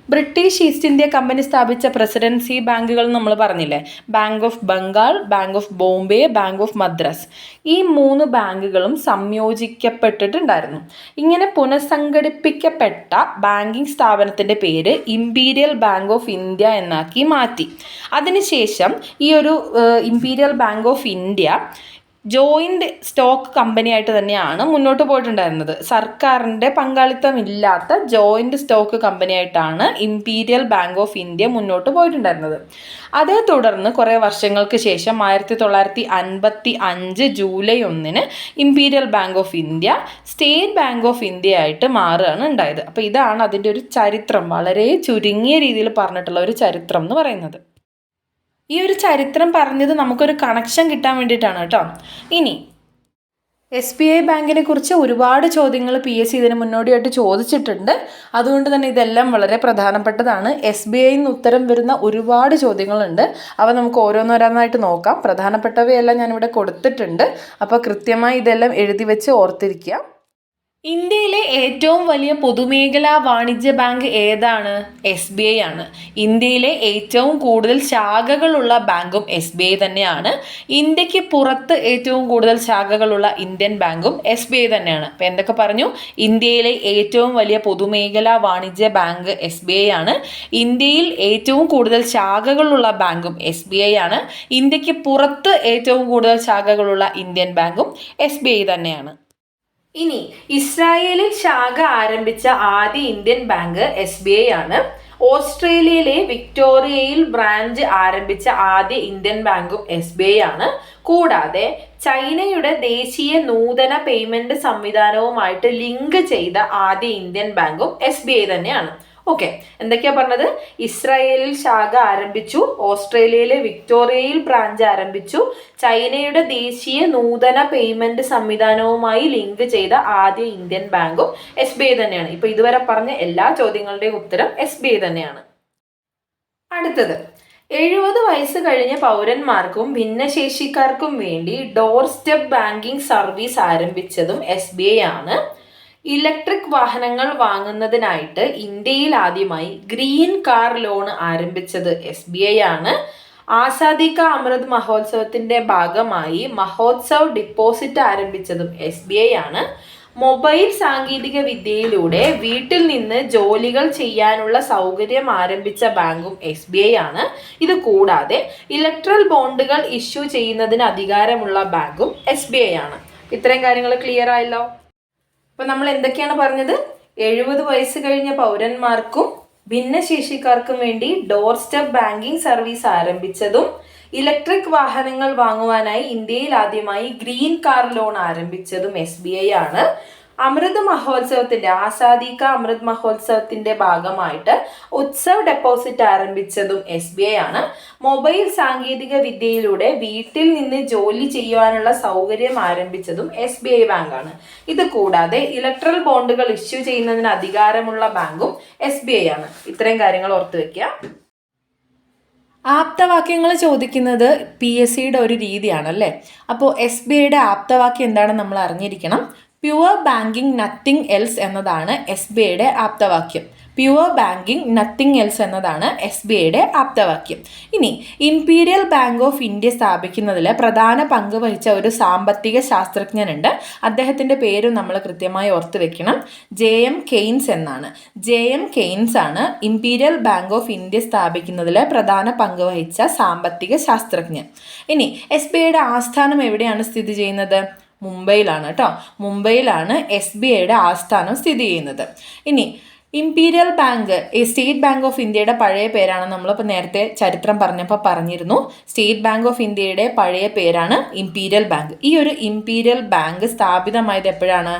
ബ്രിട്ടീഷ് ഈസ്റ്റ് ഇന്ത്യ കമ്പനി സ്ഥാപിച്ച പ്രസിഡൻസി ബാങ്കുകൾ നമ്മൾ പറഞ്ഞില്ലേ, bank of Bengal, bank of Bombay, bank of Madras. ഈ 3 ബാങ്കുകളും സംയോജിക്കപ്പെട്ടിട്ടുണ്ടായിരുന്നു. ഇങ്ങനെ പുനഃസംഘടിപ്പിക്കപ്പെട്ട ബാങ്കിങ് സ്ഥാപനത്തിൻ്റെ പേര് ഇംപീരിയൽ ബാങ്ക് ഓഫ് ഇന്ത്യ എന്നാക്കി മാറ്റി. അതിനുശേഷം ഈ ഒരു imperial bank of India joint stock കമ്പനിയായിട്ട് തന്നെയാണ് മുന്നോട്ട് പോയിട്ടുണ്ടായിരുന്നത്. സർക്കാരിൻ്റെ പങ്കാളിത്തമില്ലാത്ത ജോയിൻ്റ് സ്റ്റോക്ക് കമ്പനിയായിട്ടാണ് ഇംപീരിയൽ ബാങ്ക് ഓഫ് ഇന്ത്യ മുന്നോട്ട് പോയിട്ടുണ്ടായിരുന്നത്. അതേ തുടർന്ന് കുറേ വർഷങ്ങൾക്ക് ശേഷം 1955 July 1 imperial bank of India state bank of India ആയിട്ട് മാറുകയാണ് ഉണ്ടായത്. അപ്പോൾ ഇതാണ് അതിൻ്റെ ഒരു ചരിത്രം, വളരെ ചുരുങ്ങിയ രീതിയിൽ പറഞ്ഞിട്ടുള്ള ഒരു ചരിത്രം എന്ന് പറയുന്നത്. ഈ ഒരു ചരിത്രം പറഞ്ഞത് നമുക്കൊരു കണക്ഷൻ കിട്ടാൻ വേണ്ടിയിട്ടാണ് കേട്ടോ. ഇനി SBI ബാങ്കിനെ കുറിച്ച് ഒരുപാട് ചോദ്യങ്ങൾ PSC ഇതിന് മുന്നോടിയായിട്ട് ചോദിച്ചിട്ടുണ്ട്. അതുകൊണ്ട് തന്നെ ഇതെല്ലാം വളരെ പ്രധാനപ്പെട്ടതാണ്. SBI ന്ന് ഉത്തരം വരുന്ന ഒരുപാട് ചോദ്യങ്ങളുണ്ട്. അവ നമുക്ക് ഓരോന്നോരോന്നായിട്ട് നോക്കാം. പ്രധാനപ്പെട്ടവയെല്ലാം ഞാനിവിടെ കൊടുത്തിട്ടുണ്ട്. അപ്പോൾ കൃത്യമായി ഇതെല്ലാം എഴുതി വെച്ച് ഓർത്തിരിക്കുക. ഇന്ത്യയിലെ ഏറ്റവും വലിയ പൊതുമേഖലാ വാണിജ്യ ബാങ്ക് ഏതാണ്? SBI ആണ്. ഇന്ത്യയിലെ ഏറ്റവും കൂടുതൽ ശാഖകളുള്ള ബാങ്കും SBI തന്നെയാണ്. ഇന്ത്യക്ക് പുറത്ത് ഏറ്റവും കൂടുതൽ ശാഖകളുള്ള ഇന്ത്യൻ ബാങ്കും SBI തന്നെയാണ്. അപ്പോൾ എന്തൊക്കെ പറഞ്ഞു? ഇന്ത്യയിലെ ഏറ്റവും വലിയ പൊതുമേഖലാ വാണിജ്യ ബാങ്ക് SBI ആണ്. ഇന്ത്യയിൽ ഏറ്റവും കൂടുതൽ ശാഖകളുള്ള ബാങ്കും SBI ആണ്. ഇന്ത്യക്ക് പുറത്ത് ഏറ്റവും കൂടുതൽ ശാഖകളുള്ള ഇന്ത്യൻ ബാങ്കും SBI തന്നെയാണ്. ഇനി ഇസ്രായേലിൽ ശാഖ ആരംഭിച്ച ആദ്യ ഇന്ത്യൻ ബാങ്ക് SBI ആണ്. ഓസ്ട്രേലിയയിലെ വിക്ടോറിയയിൽ ബ്രാഞ്ച് ആരംഭിച്ച ആദ്യ ഇന്ത്യൻ ബാങ്കും SBI ആണ്. കൂടാതെ ചൈനയുടെ ദേശീയ നൂതന പേയ്മെന്റ് സംവിധാനവുമായിട്ട് ലിങ്ക് ചെയ്ത ആദ്യ ഇന്ത്യൻ ബാങ്കും SBI തന്നെയാണ്. ഓക്കെ, എന്തൊക്കെയാ പറഞ്ഞത്? ഇസ്രായേലിൽ ശാഖ ആരംഭിച്ചു, ഓസ്ട്രേലിയയിലെ വിക്ടോറിയയിൽ ബ്രാഞ്ച് ആരംഭിച്ചു, ചൈനയുടെ ദേശീയ നൂതന പേയ്മെന്റ് സംവിധാനവുമായി ലിങ്ക് ചെയ്ത ആദ്യ ഇന്ത്യൻ ബാങ്കും SBI തന്നെയാണ്. ഇപ്പൊ ഇതുവരെ പറഞ്ഞ എല്ലാ ചോദ്യങ്ങളുടെയും ഉത്തരം SBI തന്നെയാണ്. അടുത്തത്, 70 വയസ്സ് കഴിഞ്ഞ പൗരന്മാർക്കും ഭിന്നശേഷിക്കാർക്കും വേണ്ടി ഡോർ സ്റ്റെപ്പ് ബാങ്കിങ് സർവീസ് ആരംഭിച്ചതും SBI ആണ്. ഇലക്ട്രിക് വാഹനങ്ങൾ വാങ്ങുന്നതിനായിട്ട് ഇന്ത്യയിൽ ആദ്യമായി ഗ്രീൻ കാർ ലോൺ ആരംഭിച്ചത് SBI ആണ്. ആസാദി കാ അമൃത് മഹോത്സവത്തിന്റെ ഭാഗമായി മഹോത്സവ് ഡിപ്പോസിറ്റ് ആരംഭിച്ചതും SBI ആണ്. മൊബൈൽ സാങ്കേതിക വിദ്യയിലൂടെ വീട്ടിൽ നിന്ന് ജോലികൾ ചെയ്യാനുള്ള സൗകര്യം ആരംഭിച്ച ബാങ്കും SBI ആണ്. ഇത് കൂടാതെ ഇലക്ട്രൽ ബോണ്ടുകൾ ഇഷ്യൂ ചെയ്യുന്നതിന് അധികാരമുള്ള ബാങ്കും SBI ആണ്. ഇത്രയും കാര്യങ്ങൾ ക്ലിയർ ആയല്ലോ. അപ്പോൾ നമ്മൾ എന്തൊക്കെയാണ് പറഞ്ഞത്? 70 വയസ്സ് കഴിഞ്ഞ പൗരന്മാർക്കും ഭിന്നശേഷിക്കാർക്കും വേണ്ടി ഡോർ സ്റ്റെപ്പ് ബാങ്കിങ് സർവീസ് ആരംഭിച്ചതും ഇലക്ട്രിക് വാഹനങ്ങൾ വാങ്ങുവാനായി ഇന്ത്യയിൽ ആദ്യമായി ഗ്രീൻ കാർ ലോൺ ആരംഭിച്ചതും SBI ആണ്. അമൃത് മഹോത്സവത്തിന്റെ ആസാദി കാ അമൃത് മഹോത്സവത്തിന്റെ ഭാഗമായിട്ട് ഉത്സവ് ഡെപ്പോസിറ്റ് ആരംഭിച്ചതും SBI ആണ്. മൊബൈൽ സാങ്കേതിക വിദ്യയിലൂടെ വീട്ടിൽ നിന്ന് ജോലി ചെയ്യുവാനുള്ള സൗകര്യം ആരംഭിച്ചതും SBI ബാങ്കാണ്. ഇത് കൂടാതെ ഇലക്ട്രൽ ബോണ്ടുകൾ ഇഷ്യൂ ചെയ്യുന്നതിന് അധികാരമുള്ള ബാങ്കും SBI ആണ്. ഇത്രയും കാര്യങ്ങൾ ഓർത്തു വെക്കുക. ആപ്തവാക്യങ്ങൾ ചോദിക്കുന്നത് PSCയുടെ ഒരു രീതിയാണല്ലേ. അപ്പോൾ SBIയുടെ ആപ്തവാക്യം എന്താണെന്ന് നമ്മൾ അറിഞ്ഞിരിക്കണം. പ്യുവർ ബാങ്കിങ് നത്തിങ് എൽസ് എന്നതാണ് SBIയുടെ ആപ്തവാക്യം. പ്യുവർ ബാങ്കിങ് നത്തിങ് എൽസ് എന്നതാണ് SBIയുടെ ആപ്തവാക്യം. ഇനി ഇംപീരിയൽ ബാങ്ക് ഓഫ് ഇന്ത്യ സ്ഥാപിക്കുന്നതിൽ പ്രധാന പങ്ക് വഹിച്ച ഒരു സാമ്പത്തിക ശാസ്ത്രജ്ഞനുണ്ട്. അദ്ദേഹത്തിൻ്റെ പേരും നമ്മൾ കൃത്യമായി ഓർത്ത് വെക്കണം. JM കെയ്ൻസ് എന്നാണ്. JM കെയ്ൻസ് ആണ് ഇംപീരിയൽ ബാങ്ക് ഓഫ് ഇന്ത്യ സ്ഥാപിക്കുന്നതിൽ പ്രധാന പങ്ക് വഹിച്ച സാമ്പത്തിക ശാസ്ത്രജ്ഞൻ. ഇനി SBIയുടെ ആസ്ഥാനം എവിടെയാണ് സ്ഥിതി ചെയ്യുന്നത്? മുംബൈയിലാണ് കേട്ടോ. മുംബൈയിലാണ് SBIയുടെ ആസ്ഥാനം സ്ഥിതി ചെയ്യുന്നത്. ഇനി imperial bank state bank of ഇന്ത്യയുടെ പഴയ പേരാണ്. നമ്മളിപ്പോൾ നേരത്തെ ചരിത്രം പറഞ്ഞപ്പോൾ പറഞ്ഞിരുന്നു. സ്റ്റേറ്റ് ബാങ്ക് ഓഫ് ഇന്ത്യയുടെ പഴയ പേരാണ് ഇംപീരിയൽ ബാങ്ക്. ഈ ഒരു ഇംപീരിയൽ ബാങ്ക് സ്ഥാപിതമായത് എപ്പോഴാണ്?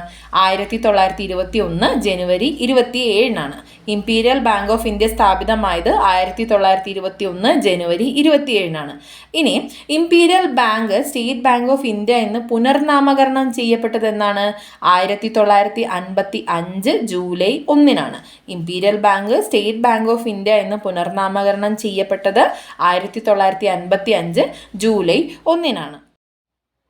1921 ജനുവരി 27 ഇംപീരിയൽ ബാങ്ക് ഓഫ് ഇന്ത്യ സ്ഥാപിതമായത് 1921 ജനുവരി 27 ഇനി imperial bank state bank of India എന്ന് പുനർനാമകരണം ചെയ്യപ്പെട്ടത് എന്നാണ്? 1955 July 1 imperial bank state bank of India എന്ന് പുനർനാമകരണം ചെയ്യപ്പെട്ടത് 1955 ജൂലൈ 1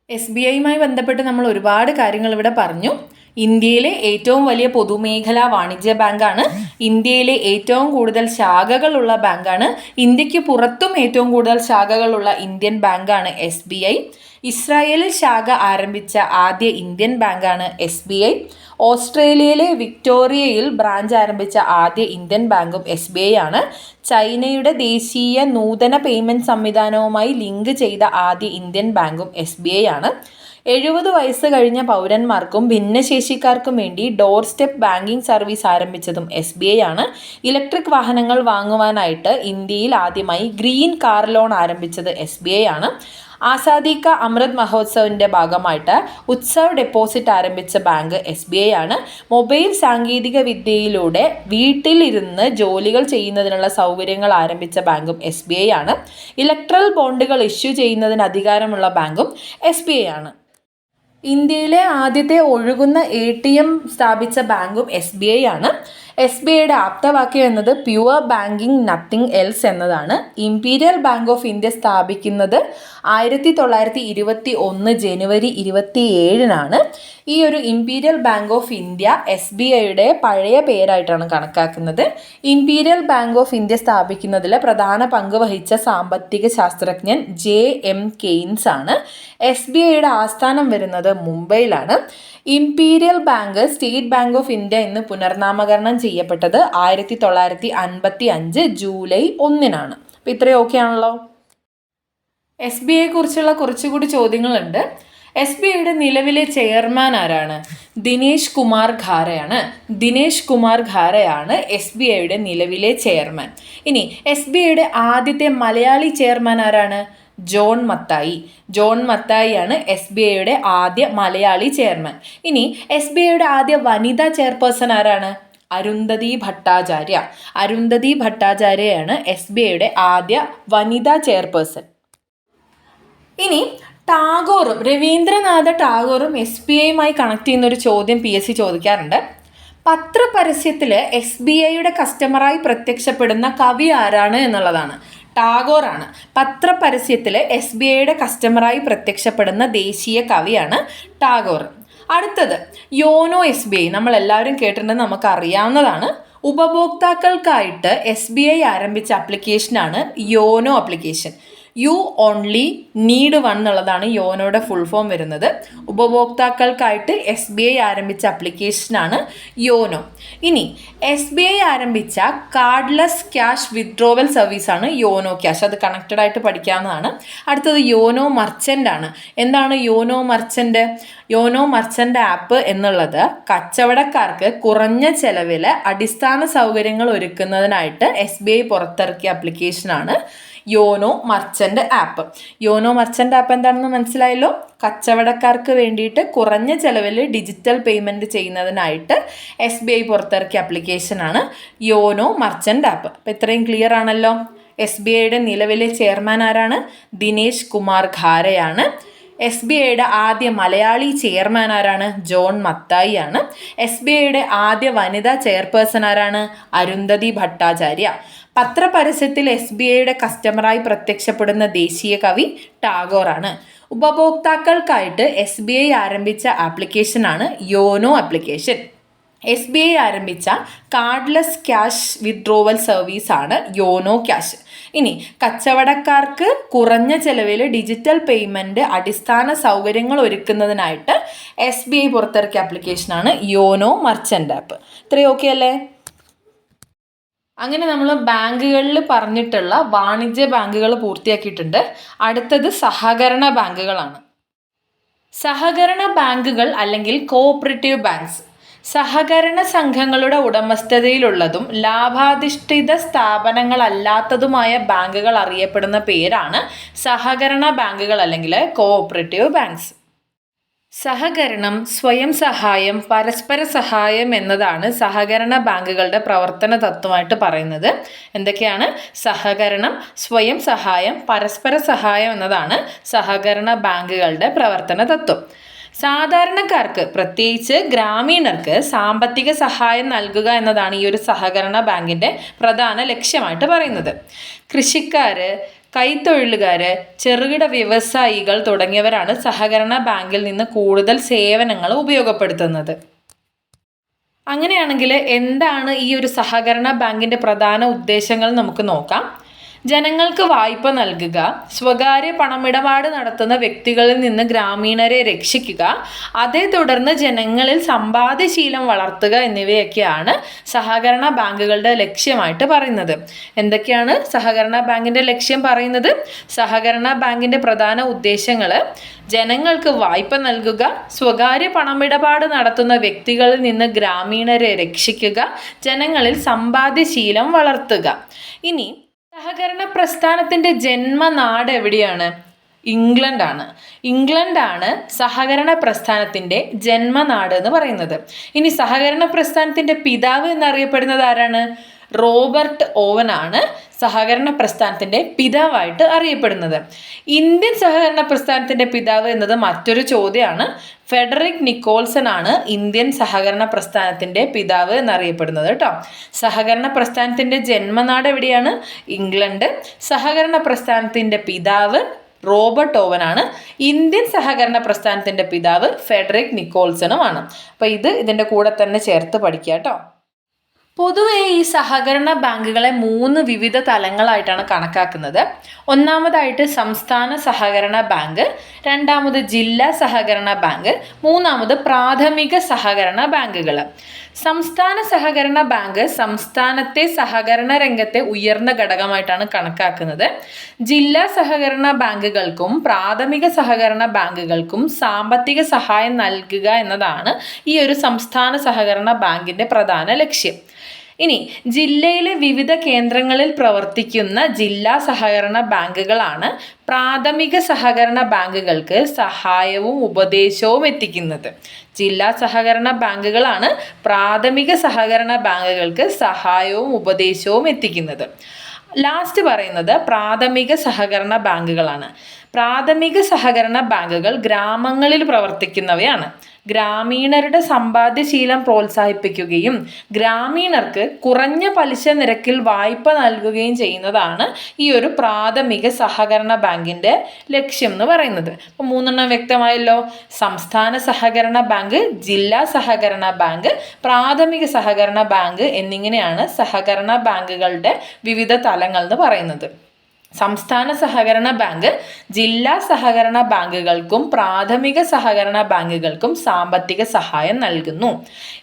SBIയുമായി ബന്ധപ്പെട്ട് നമ്മൾ ഒരുപാട് കാര്യങ്ങൾ ഇവിടെ പറഞ്ഞു. ഇന്ത്യയിലെ ഏറ്റവും വലിയ പൊതുമേഖലാ വാണിജ്യ ബാങ്കാണ്. ഇന്ത്യയിലെ ഏറ്റവും കൂടുതൽ ശാഖകളുള്ള ബാങ്കാണ്. ഇന്ത്യക്ക് പുറത്തും ഏറ്റവും കൂടുതൽ ശാഖകളുള്ള ഇന്ത്യൻ ബാങ്കാണ് SBI. ഇസ്രായേലിൽ ശാഖ ആരംഭിച്ച ആദ്യ ഇന്ത്യൻ ബാങ്കാണ് SBI. ഓസ്ട്രേലിയയിലെ വിക്ടോറിയയിൽ ബ്രാഞ്ച് ആരംഭിച്ച ആദ്യ ഇന്ത്യൻ ബാങ്കും SBI ആണ്. ചൈനയുടെ ദേശീയ നൂതന പേയ്മെൻറ്റ് സംവിധാനവുമായി ലിങ്ക് ചെയ്ത ആദ്യ ഇന്ത്യൻ ബാങ്കും SBI ആണ്. 70 വയസ്സ് കഴിഞ്ഞ പൗരന്മാർക്കും ഭിന്നശേഷിക്കാർക്കും വേണ്ടി ഡോർ സ്റ്റെപ്പ് ബാങ്കിംഗ് സർവീസ് ആരംഭിച്ചതും SBI ആണ്. ഇലക്ട്രിക് വാഹനങ്ങൾ വാങ്ങുവാനായിട്ട് ഇന്ത്യയിൽ ആദ്യമായി ഗ്രീൻ കാർ ലോൺ ആരംഭിച്ചത് SBI ആണ്. ആസാദി കാ അമൃത് മഹോത്സവിൻ്റെ ഭാഗമായിട്ട് ഉത്സവ് ഡെപ്പോസിറ്റ് ആരംഭിച്ച ബാങ്ക് SBI ആണ്. മൊബൈൽ സാങ്കേതിക വിദ്യയിലൂടെ വീട്ടിലിരുന്ന് ജോലികൾ ചെയ്യുന്നതിനുള്ള സൗകര്യങ്ങൾ ആരംഭിച്ച ബാങ്കും SBI ആണ്. ഇലക്ട്രൽ ബോണ്ടുകൾ ഇഷ്യൂ ചെയ്യുന്നതിന് അധികാരമുള്ള ബാങ്കും SBI ആണ്. ഇന്ത്യയിലെ ആദ്യത്തെ ഒഴുകുന്ന ATM സ്ഥാപിച്ച ബാങ്കും SBI ആണ്. SBIയുടെ ആപ്തവാക്യം എന്നത് പ്യുവർ ബാങ്കിങ് നത്തിങ് എൽസ് എന്നതാണ്. ഇംപീരിയൽ ബാങ്ക് ഓഫ് ഇന്ത്യ സ്ഥാപിക്കുന്നത് 1921 ജനുവരി 27 ഈ ഒരു ഇംപീരിയൽ ബാങ്ക് ഓഫ് ഇന്ത്യ SBIയുടെ പഴയ പേരായിട്ടാണ് കണക്കാക്കുന്നത്. ഇംപീരിയൽ ബാങ്ക് ഓഫ് ഇന്ത്യ സ്ഥാപിക്കുന്നതിൽ പ്രധാന പങ്ക് വഹിച്ച സാമ്പത്തിക ശാസ്ത്രജ്ഞൻ JM കെയ്ൻസ് ആണ്. SBIയുടെ ആസ്ഥാനം വരുന്നത് മുംബൈയിലാണ്. Imperial bank state bank of India എന്ന് പുനർനാമകരണം ചെയ്യപ്പെട്ടത് 1955 ജൂലൈ 1 അപ്പോൾ ഇത്രയും ഓക്കെ ആണല്ലോ. SBIയെ കുറിച്ചുള്ള കുറച്ചുകൂടി ചോദ്യങ്ങളുണ്ട്. SBIയുടെ നിലവിലെ ചെയർമാൻ ആരാണ്? ദിനേശ് കുമാർ ഖാരയാണ്. ദിനേശ് കുമാർ ഖാരയാണ് SBIയുടെ നിലവിലെ ചെയർമാൻ. ഇനി SBIയുടെ ആദ്യത്തെ മലയാളി ചെയർമാൻ ആരാണ്? ജോൺ മത്തായി. ജോൺ മത്തായിയാണ് SBIയുടെ ആദ്യ മലയാളി ചെയർമാൻ. ഇനി SBIയുടെ ആദ്യ വനിതാ ചെയർപേഴ്സൺ ആരാണ്? അരുന്ധതി ഭട്ടാചാര്യ. അരുന്ധതി ഭട്ടാചാര്യയാണ് SBIയുടെ ആദ്യ വനിതാ ചെയർപേഴ്സൺ. ഇനി ടാഗോറും രവീന്ദ്രനാഥ ടാഗോറും SBIയുമായി കണക്ട് ചെയ്യുന്ന ഒരു ചോദ്യം PSC ചോദിക്കാറുണ്ട്. പത്രപരസ്യത്തിൽ SBIയുടെ കസ്റ്റമറായി പ്രത്യക്ഷപ്പെടുന്ന കവി ആരാണ് എന്നുള്ളതാണ്. ടാഗോറാണ്. പത്രപരസ്യത്തിൽ SBIയുടെ കസ്റ്റമറായി പ്രത്യക്ഷപ്പെടുന്ന ദേശീയ കവിയാണ് ടാഗോർ. അടുത്തത് യോനോ SBI. നമ്മളെല്ലാവരും കേട്ടിട്ടുണ്ടെന്ന് നമുക്ക് അറിയാവുന്നതാണ്. ഉപഭോക്താക്കൾക്കായിട്ട് SBI ആരംഭിച്ച ആപ്ലിക്കേഷനാണ് YONO application. You only need one എന്നുള്ളതാണ് യോനോയുടെ ഫുൾ ഫോം വരുന്നത്. ഉപഭോക്താക്കൾക്കായിട്ട് SBI ആരംഭിച്ച ആപ്ലിക്കേഷനാണ് യോനോ. ഇനി SBI ആരംഭിച്ച കാർഡ്ലെസ് ക്യാഷ് വിത്ഡ്രോവൽ സർവീസാണ് യോനോ ക്യാഷ്. അത് കണക്റ്റഡ് ആയിട്ട് പഠിക്കാവുന്നതാണ്. അടുത്തത് യോനോ മർച്ചൻ്റ് ആണ്. എന്താണ് YONO merchant? YONO merchant app എന്നുള്ളത് കച്ചവടക്കാർക്ക് കുറഞ്ഞ ചെലവിൽ അടിസ്ഥാന സൗകര്യങ്ങൾ ഒരുക്കുന്നതിനായിട്ട് SBI പുറത്തിറക്കിയ ആപ്ലിക്കേഷനാണ് YONO merchant app. YONO merchant app എന്താണെന്ന് മനസ്സിലായല്ലോ. കച്ചവടക്കാർക്ക് വേണ്ടിയിട്ട് കുറഞ്ഞ ചെലവിൽ ഡിജിറ്റൽ പേയ്മെൻറ്റ് ചെയ്യുന്നതിനായിട്ട് SBI പുറത്തിറക്കിയ ആപ്ലിക്കേഷനാണ് യോനോ മർച്ചൻ്റ് ആപ്പ്. അപ്പോൾ ഇത്രയും ക്ലിയർ ആണല്ലോ. SBIയുടെ നിലവിലെ ചെയർമാൻ ആരാണ്? ദിനേശ് കുമാർ ഖാരയാണ്. SBIയുടെ ആദ്യ മലയാളി ചെയർമാൻ ആരാണ്? ജോൺ മത്തായി ആണ്. SBIയുടെ ആദ്യ വനിതാ ചെയർപേഴ്സൺ ആരാണ്? അരുന്ധതി ഭട്ടാചാര്യ. പത്രപരസ്യത്തിൽ SBIയുടെ കസ്റ്റമറായി പ്രത്യക്ഷപ്പെടുന്ന ദേശീയ കവി ടാഗോറാണ്. ഉപഭോക്താക്കൾക്കായിട്ട് SBI ആരംഭിച്ച ആപ്ലിക്കേഷനാണ് യോനോ ആപ്ലിക്കേഷൻ. SBI ആരംഭിച്ച കാർഡ്ലെസ് ക്യാഷ് വിത്ഡ്രോവൽ സർവീസാണ് യോനോ ക്യാഷ്. ഇനി കച്ചവടക്കാർക്ക് കുറഞ്ഞ ചെലവിൽ ഡിജിറ്റൽ പേയ്മെൻറ്റ് അടിസ്ഥാന സൗകര്യങ്ങൾ ഒരുക്കുന്നതിനായിട്ട് SBI പുറത്തിറക്കിയ ആപ്ലിക്കേഷനാണ് യോനോ മർച്ചൻ്റ് ആപ്പ്. ഇത്രയും ഓക്കെ അല്ലേ? അങ്ങനെ നമ്മൾ ബാങ്കുകളിൽ പറഞ്ഞിട്ടുള്ള വാണിജ്യ ബാങ്കുകൾ പൂർത്തിയാക്കിയിട്ടുണ്ട്. അടുത്തത് സഹകരണ ബാങ്കുകളാണ്. സഹകരണ ബാങ്കുകൾ അല്ലെങ്കിൽ കോഓപ്പറേറ്റീവ് ബാങ്ക്സ് സഹകരണ സംഘങ്ങളുടെ ഉടമസ്ഥതയിലുള്ളതും ലാഭാധിഷ്ഠിത സ്ഥാപനങ്ങളല്ലാത്തതുമായ ബാങ്കുകൾ അറിയപ്പെടുന്ന പേരാണ് സഹകരണ ബാങ്കുകൾ അല്ലെങ്കിൽ കോഓപ്പറേറ്റീവ് ബാങ്ക്സ്. സഹകരണം, സ്വയം സഹായം, പരസ്പര സഹായം എന്നതാണ് സഹകരണ ബാങ്കുകളുടെ പ്രവർത്തന തത്വമായിട്ട് പറയുന്നത്. എന്തൊക്കെയാണ്? സഹകരണം, സ്വയം സഹായം, പരസ്പര സഹായം എന്നതാണ് സഹകരണ ബാങ്കുകളുടെ പ്രവർത്തന തത്വം. സാധാരണക്കാർക്ക്, പ്രത്യേകിച്ച് ഗ്രാമീണർക്ക് സാമ്പത്തിക സഹായം നൽകുക എന്നതാണ് ഈ ഒരു സഹകരണ ബാങ്കിൻ്റെ പ്രധാന ലക്ഷ്യമായിട്ട് പറയുന്നത്. കൃഷിക്കാർ, കൈത്തൊഴിലുകാർ, ചെറുകിട വ്യവസായികൾ തുടങ്ങിയവരാണ് സഹകരണ ബാങ്കിൽ നിന്ന് കൂടുതൽ സേവനങ്ങൾ ഉപയോഗപ്പെടുത്തുന്നത്. അങ്ങനെയാണെങ്കിൽ എന്താണ് ഈ ഒരു സഹകരണ ബാങ്കിൻ്റെ പ്രധാന ഉദ്ദേശങ്ങൾ നമുക്ക് നോക്കാം. ജനങ്ങൾക്ക് വായ്പ നൽകുക, സ്വകാര്യ പണമിടപാട് നടത്തുന്ന വ്യക്തികളിൽ നിന്ന് ഗ്രാമീണരെ രക്ഷിക്കുക, അതേ തുടർന്ന് ജനങ്ങളിൽ സമ്പാദ്യശീലം വളർത്തുക എന്നിവയൊക്കെയാണ് സഹകരണ ബാങ്കുകളുടെ ലക്ഷ്യമായിട്ട് പറയുന്നത്. എന്തൊക്കെയാണ് സഹകരണ ബാങ്കിൻ്റെ ലക്ഷ്യം പറയുന്നത്? സഹകരണ ബാങ്കിൻ്റെ പ്രധാന ഉദ്ദേശങ്ങൾ: ജനങ്ങൾക്ക് വായ്പ നൽകുക, സ്വകാര്യ പണമിടപാട് നടത്തുന്ന വ്യക്തികളിൽ നിന്ന് ഗ്രാമീണരെ രക്ഷിക്കുക, ജനങ്ങളിൽ സമ്പാദ്യശീലം വളർത്തുക. ഇനി സഹകരണ പ്രസ്ഥാനത്തിൻ്റെ ജന്മനാട് എവിടെയാണ്? ഇംഗ്ലണ്ടാണ്. ഇംഗ്ലണ്ടാണ് സഹകരണ പ്രസ്ഥാനത്തിൻ്റെ ജന്മനാട് എന്ന് പറയുന്നത്. ഇനി സഹകരണ പ്രസ്ഥാനത്തിൻ്റെ പിതാവ് എന്നറിയപ്പെടുന്നത് ആരാണ്? റോബർട്ട് ഓവൻ ആണ് സഹകരണ പ്രസ്ഥാനത്തിൻ്റെ പിതാവായിട്ട് അറിയപ്പെടുന്നത്. ഇന്ത്യൻ സഹകരണ പ്രസ്ഥാനത്തിൻ്റെ പിതാവ് എന്നത് മറ്റൊരു ചോദ്യമാണ്. ഫെഡറിക് നിക്കോൾസൺ ആണ് ഇന്ത്യൻ സഹകരണ പ്രസ്ഥാനത്തിൻ്റെ പിതാവ് എന്നറിയപ്പെടുന്നത് കേട്ടോ. സഹകരണ പ്രസ്ഥാനത്തിൻ്റെ ജന്മനാട് എവിടെയാണ്? ഇംഗ്ലണ്ട്. സഹകരണ പ്രസ്ഥാനത്തിൻ്റെ പിതാവ് റോബർട്ട് ഓവനാണ്. ഇന്ത്യൻ സഹകരണ പ്രസ്ഥാനത്തിൻ്റെ പിതാവ് ഫെഡറിക് നിക്കോൾസണുമാണ്. അപ്പോൾ ഇതിൻ്റെ കൂടെ തന്നെ ചേർത്ത് പഠിക്കുക കേട്ടോ. പൊതുവെ ഈ സഹകരണ ബാങ്കുകളെ 3 വിവിധ തലങ്ങളായിട്ടാണ് കണക്കാക്കുന്നത്. ഒന്നാമതായിട്ട് സംസ്ഥാന സഹകരണ ബാങ്ക്, രണ്ടാമത് ജില്ലാ സഹകരണ ബാങ്ക്, മൂന്നാമത് പ്രാഥമിക സഹകരണ ബാങ്കുകൾ. സംസ്ഥാന സഹകരണ ബാങ്ക് സംസ്ഥാനത്തെ സഹകരണ രംഗത്തെ ഉയർന്ന ഘടകമായിട്ടാണ് കണക്കാക്കുന്നത്. ജില്ലാ സഹകരണ ബാങ്കുകൾക്കും പ്രാഥമിക സഹകരണ ബാങ്കുകൾക്കും സാമ്പത്തിക സഹായം നൽകുക എന്നതാണ് ഈ ഒരു സംസ്ഥാന സഹകരണ ബാങ്കിൻ്റെ പ്രധാന ലക്ഷ്യം. ഇനി ജില്ലയിലെ വിവിധ കേന്ദ്രങ്ങളിൽ പ്രവർത്തിക്കുന്ന ജില്ലാ സഹകരണ ബാങ്കുകളാണ് പ്രാഥമിക സഹകരണ ബാങ്കുകൾക്ക് സഹായവും ഉപദേശവും എത്തിക്കുന്നത്. ജില്ലാ സഹകരണ ബാങ്കുകളാണ് പ്രാഥമിക സഹകരണ ബാങ്കുകൾക്ക് സഹായവും ഉപദേശവും എത്തിക്കുന്നത്. ലാസ്റ്റ് പറയുന്നത് പ്രാഥമിക സഹകരണ ബാങ്കുകളാണ്. പ്രാഥമിക സഹകരണ ബാങ്കുകൾ ഗ്രാമങ്ങളിൽ പ്രവർത്തിക്കുന്നവയാണ്. ഗ്രാമീണരുടെ സമ്പാദ്യശീലം പ്രോത്സാഹിപ്പിക്കുകയും ഗ്രാമീണർക്ക് കുറഞ്ഞ പലിശ നിരക്കിൽ വായ്പ നൽകുകയും ചെയ്യുന്നതാണ് ഈ ഒരു പ്രാഥമിക സഹകരണ ബാങ്കിൻ്റെ ലക്ഷ്യം എന്ന് പറയുന്നത്. അപ്പോൾ 3 വ്യക്തമായല്ലോ. സംസ്ഥാന സഹകരണ ബാങ്ക്, ജില്ലാ സഹകരണ ബാങ്ക്, പ്രാഥമിക സഹകരണ ബാങ്ക് എന്നിങ്ങനെയാണ് സഹകരണ ബാങ്കുകളുടെ വിവിധ തലങ്ങൾ എന്ന് പറയുന്നത്. സംസ്ഥാന സഹകരണ ബാങ്ക് ജില്ലാ സഹകരണ ബാങ്കുകൾക്കും പ്രാഥമിക സഹകരണ ബാങ്കുകൾക്കും സാമ്പത്തിക സഹായം നൽകുന്നു.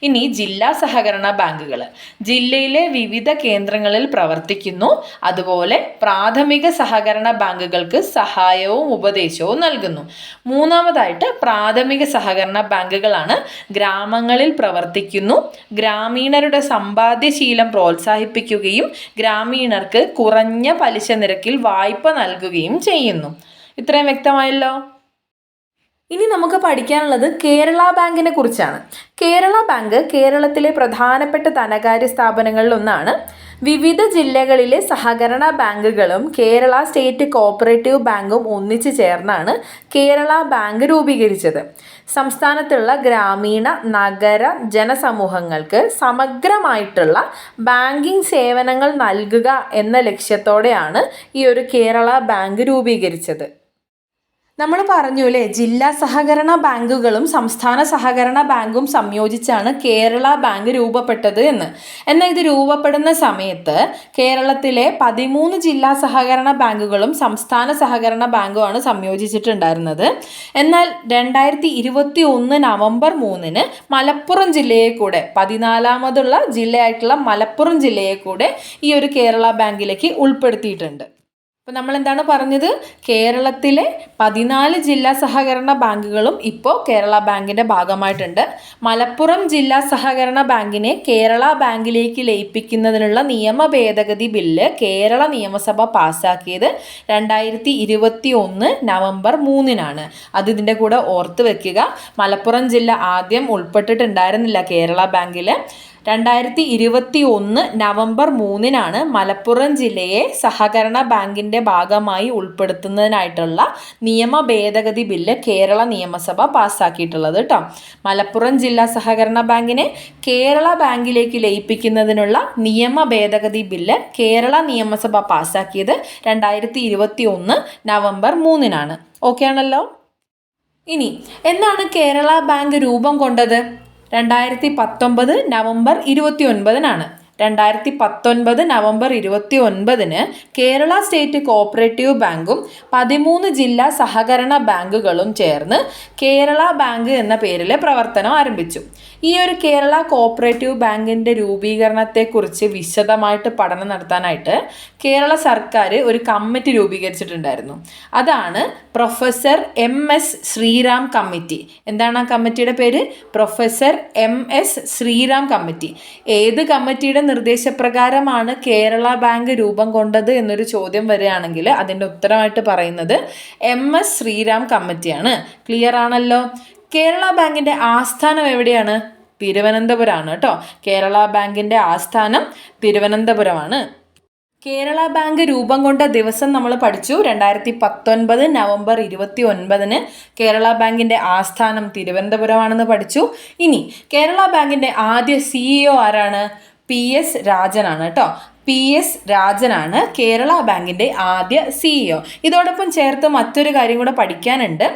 ഇനി ജില്ലാ സഹകരണ ബാങ്കുകൾ ജില്ലയിലെ വിവിധ കേന്ദ്രങ്ങളിൽ പ്രവർത്തിക്കുന്നു. അതുപോലെ പ്രാഥമിക സഹകരണ ബാങ്കുകൾക്ക് സഹായവും ഉപദേശവും നൽകുന്നു. മൂന്നാമതായിട്ട് പ്രാഥമിക സഹകരണ ബാങ്കുകളാണ് ഗ്രാമങ്ങളിൽ പ്രവർത്തിക്കുന്നു. ഗ്രാമീണരുടെ സമ്പാദ്യശീലം പ്രോത്സാഹിപ്പിക്കുകയും ഗ്രാമീണർക്ക് കുറഞ്ഞ പലിശ നിരക്കിൽ വായ്പ നൽകുകയും ചെയ്യുന്നു. ഇത്രയും വ്യക്തമായല്ലോ. ഇനി നമുക്ക് പഠിക്കാനുള്ളത് കേരള ബാങ്കിനെ കുറിച്ചാണ്. കേരള ബാങ്ക് കേരളത്തിലെ പ്രധാനപ്പെട്ട ധനകാര്യ സ്ഥാപനങ്ങളിൽ ഒന്നാണ്. വിവിധ ജില്ലകളിലെ സഹകരണ ബാങ്കുകളും കേരള സ്റ്റേറ്റ് കോഓപ്പറേറ്റീവ് ബാങ്കും ഒന്നിച്ചു ചേർന്നാണ് കേരള ബാങ്ക് രൂപീകരിച്ചത്. സംസ്ഥാനത്തുള്ള ഗ്രാമീണ നഗര ജനസമൂഹങ്ങൾക്ക് സമഗ്രമായിട്ടുള്ള ബാങ്കിങ് സേവനങ്ങൾ നൽകുക എന്ന ലക്ഷ്യത്തോടെയാണ് ഈ ഒരു കേരള ബാങ്ക് രൂപീകരിച്ചത്. നമ്മൾ പറഞ്ഞു അല്ലേ, ജില്ലാ സഹകരണ ബാങ്കുകളും സംസ്ഥാന സഹകരണ ബാങ്കും സംയോജിച്ചാണ് കേരള ബാങ്ക് രൂപപ്പെട്ടത് എന്ന്. എന്നാൽ ഇത് രൂപപ്പെടുന്ന സമയത്ത് കേരളത്തിലെ 13 ജില്ലാ സഹകരണ ബാങ്കുകളും സംസ്ഥാന സഹകരണ ബാങ്കുമാണ് സംയോജിച്ചിട്ടുണ്ടായിരുന്നത്. എന്നാൽ 2021 നവംബർ 3 മലപ്പുറം ജില്ലയെ കൂടെ 14ാമതുള്ള ജില്ലയായിട്ടുള്ള മലപ്പുറം ജില്ലയെ കൂടെ ഈ ഒരു കേരള ബാങ്കിലേക്ക് ഉൾപ്പെടുത്തിയിട്ടുണ്ട്. അപ്പോൾ നമ്മൾ എന്താണ് പറഞ്ഞത്? കേരളത്തിലെ 14 ജില്ലാ സഹകരണ ബാങ്കുകളും ഇപ്പോൾ കേരള ബാങ്കിൻ്റെ ഭാഗമായിട്ടുണ്ട്. മലപ്പുറം ജില്ലാ സഹകരണ ബാങ്കിനെ കേരള ബാങ്കിലേക്ക് ലയിപ്പിക്കുന്നതിനുള്ള നിയമ ഭേദഗതി ബില്ല് കേരള നിയമസഭ പാസ്സാക്കിയത് 2021 നവംബർ 3 അത് ഇതിൻ്റെ കൂടെ ഓർത്ത് വെക്കുക. മലപ്പുറം ജില്ല ആദ്യം ഉൾപ്പെട്ടിട്ടുണ്ടായിരുന്നില്ല കേരള ബാങ്കിൽ. 2021 നവംബർ 3 മലപ്പുറം ജില്ലയെ സഹകരണ ബാങ്കിൻ്റെ ഭാഗമായി ഉൾപ്പെടുത്തുന്നതിനായിട്ടുള്ള നിയമ ഭേദഗതി ബില്ല് കേരള നിയമസഭ പാസ്സാക്കിയിട്ടുള്ളത് കേട്ടോ. മലപ്പുറം ജില്ലാ സഹകരണ ബാങ്കിനെ കേരള ബാങ്കിലേക്ക് ലയിപ്പിക്കുന്നതിനുള്ള നിയമ ഭേദഗതി ബില്ല് കേരള നിയമസഭ പാസ്സാക്കിയത് 2021 നവംബർ 3 ഓക്കെ ആണല്ലോ. ഇനി എന്നാണ് കേരള ബാങ്ക് രൂപം കൊണ്ടത്? 2019 നവംബർ 29-നാണ്. 2019 നവംബർ 29-ന് കേരള സ്റ്റേറ്റ് കോഓപ്പറേറ്റീവ് ബാങ്കും 13 ജില്ലാ സഹകരണ ബാങ്കുകളും ചേർന്ന് കേരള ബാങ്ക് എന്ന പേരിൽ പ്രവർത്തനം ആരംഭിച്ചു. ഈ ഒരു കേരള കോഓപ്പറേറ്റീവ് ബാങ്കിൻ്റെ രൂപീകരണത്തെക്കുറിച്ച് വിശദമായിട്ട് പഠനം നടത്താനായിട്ട് കേരള സർക്കാർ ഒരു കമ്മിറ്റി രൂപീകരിച്ചിട്ടുണ്ടായിരുന്നു. അതാണ് പ്രൊഫസർ MS ശ്രീറാം കമ്മിറ്റി. എന്താണ് ആ കമ്മിറ്റിയുടെ പേര്? Professor MS Sreeram committee. ഏത് കമ്മിറ്റിയുടെ നിർദ്ദേശപ്രകാരമാണ് കേരള ബാങ്ക് രൂപം കൊണ്ടത് എന്നൊരു ചോദ്യം വരികയാണെങ്കിൽ അതിൻ്റെ ഉത്തരമായിട്ട് പറയുന്നത് MS ശ്രീറാം കമ്മിറ്റിയാണ്. ക്ലിയർ ആണല്ലോ? കേരള ബാങ്കിൻ്റെ ആസ്ഥാനം എവിടെയാണ്? തിരുവനന്തപുരമാണ് കേട്ടോ. കേരള ബാങ്കിൻ്റെ ആസ്ഥാനം തിരുവനന്തപുരമാണ്. കേരള ബാങ്ക് രൂപം കൊണ്ട ദിവസം നമ്മൾ പഠിച്ചു. 2019 നവംബർ 29-ന് കേരള ബാങ്കിൻ്റെ ആസ്ഥാനം തിരുവനന്തപുരമാണെന്ന് പഠിച്ചു. ഇനി കേരള ബാങ്കിൻ്റെ ആദ്യ CEO ആരാണ്? PS രാജനാണ് കേട്ടോ. PS രാജനാണ് കേരള ബാങ്കിൻ്റെ ആദ്യ CEO. ഇതോടൊപ്പം ചേർത്ത് മറ്റൊരു കാര്യം കൂടെ പഠിക്കാനുണ്ട്.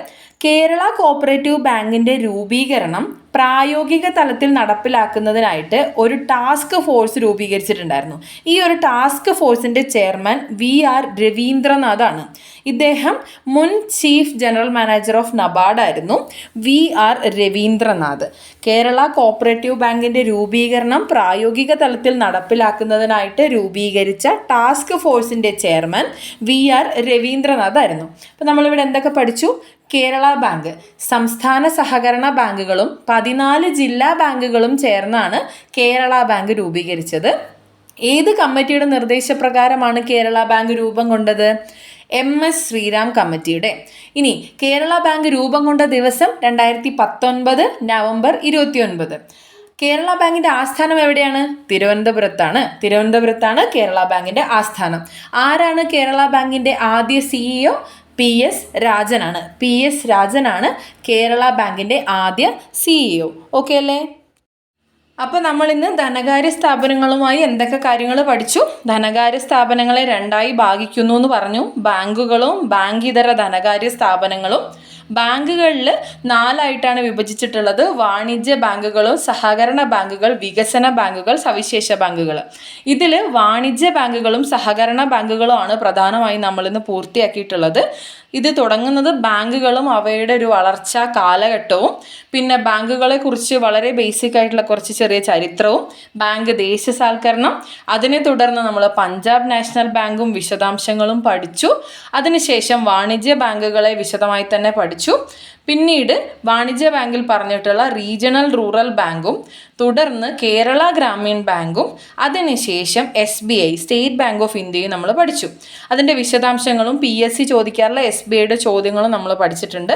കേരള കോഓപ്പറേറ്റീവ് ബാങ്കിൻ്റെ രൂപീകരണം പ്രായോഗിക തലത്തിൽ നടപ്പിലാക്കുന്നതിനായിട്ട് ഒരു ടാസ്ക് ഫോഴ്സ് രൂപീകരിച്ചിട്ടുണ്ടായിരുന്നു. ഈ ഒരു ടാസ്ക് ഫോഴ്സിൻ്റെ ചെയർമാൻ VR രവീന്ദ്രനാഥാണ്. ഇദ്ദേഹം മുൻ chief general manager of NABARD ആയിരുന്നു VR രവീന്ദ്രനാഥ്. കേരള കോഓപ്പറേറ്റീവ് ബാങ്കിൻ്റെ രൂപീകരണം പ്രായോഗിക തലത്തിൽ നടപ്പിലാക്കുന്നതിനായിട്ട് രൂപീകരിച്ച ടാസ്ക് ഫോഴ്സിൻ്റെ ചെയർമാൻ VR രവീന്ദ്രനാഥ് ആയിരുന്നു. അപ്പോൾ നമ്മളിവിടെ എന്തൊക്കെ പഠിച്ചു? കേരള ബാങ്ക് സംസ്ഥാന സഹകരണ ബാങ്കുകളും 14 ജില്ലാ ബാങ്കുകളും ചേർന്നാണ് കേരള ബാങ്ക് രൂപീകരിച്ചത്. ഏത് കമ്മിറ്റിയുടെ നിർദ്ദേശപ്രകാരമാണ് കേരള ബാങ്ക് രൂപം കൊണ്ടത്? MS ശ്രീറാം കമ്മിറ്റിയുടെ. ഇനി കേരള ബാങ്ക് രൂപം കൊണ്ട ദിവസം 2019 നവംബർ 29. കേരള ബാങ്കിൻ്റെ ആസ്ഥാനം എവിടെയാണ്? തിരുവനന്തപുരത്താണ് കേരള ബാങ്കിൻ്റെ ആസ്ഥാനം. ആരാണ് കേരള ബാങ്കിൻ്റെ ആദ്യ CEO? PS രാജനാണ്. PS രാജനാണ് കേരള ബാങ്കിൻ്റെ ആദ്യ CEO. ഓക്കെ അല്ലേ? അപ്പോൾ നമ്മളിന്ന് ധനകാര്യ സ്ഥാപനങ്ങളുമായി എന്തൊക്കെ കാര്യങ്ങൾ പഠിച്ചു? ധനകാര്യ സ്ഥാപനങ്ങളെ രണ്ടായി ഭാഗിക്കുന്നു എന്ന് പറഞ്ഞു. ബാങ്കുകളും ബാങ്കിതര ധനകാര്യ സ്ഥാപനങ്ങളും. ബാങ്കുകളിൽ 4ആയിട്ടാണ് വിഭജിച്ചിട്ടുള്ളത്. വാണിജ്യ ബാങ്കുകളും സഹകരണ ബാങ്കുകൾ, വികസന ബാങ്കുകൾ, സവിശേഷ ബാങ്കുകൾ. ഇതിൽ വാണിജ്യ ബാങ്കുകളും സഹകരണ ബാങ്കുകളുമാണ് പ്രധാനമായും നമ്മളിന്ന് പൂർത്തിയാക്കിയിട്ടുള്ളത്. ഇത് തുടങ്ങുന്നത് ബാങ്കുകളും അവയുടെ ഒരു വളർച്ചാ കാലഘട്ടവും, പിന്നെ ബാങ്കുകളെ കുറിച്ച് വളരെ ബേസിക് ആയിട്ടുള്ള കുറച്ച് ചെറിയ ചരിത്രവും, ബാങ്ക് ദേശസാൽക്കരണം, അതിനെ തുടർന്ന് നമ്മൾ പഞ്ചാബ് നാഷണൽ ബാങ്കും വിശദാംശങ്ങളും പഠിച്ചു. അതിനുശേഷം വാണിജ്യ ബാങ്കുകളെ വിശദമായി തന്നെ പഠിച്ചു. പിന്നീട് വാണിജ്യ ബാങ്കിൽ പറഞ്ഞിട്ടുള്ള റീജിയണൽ റൂറൽ ബാങ്കും, തുടർന്ന് കേരള ഗ്രാമീൺ ബാങ്കും, അതിനുശേഷം SBI സ്റ്റേറ്റ് ബാങ്ക് ഓഫ് ഇന്ത്യയും നമ്മൾ പഠിച്ചു. അതിൻ്റെ വിശദാംശങ്ങളും PSC ചോദിക്കാറുള്ള SBIയുടെ ചോദ്യങ്ങളും നമ്മൾ പഠിച്ചിട്ടുണ്ട്.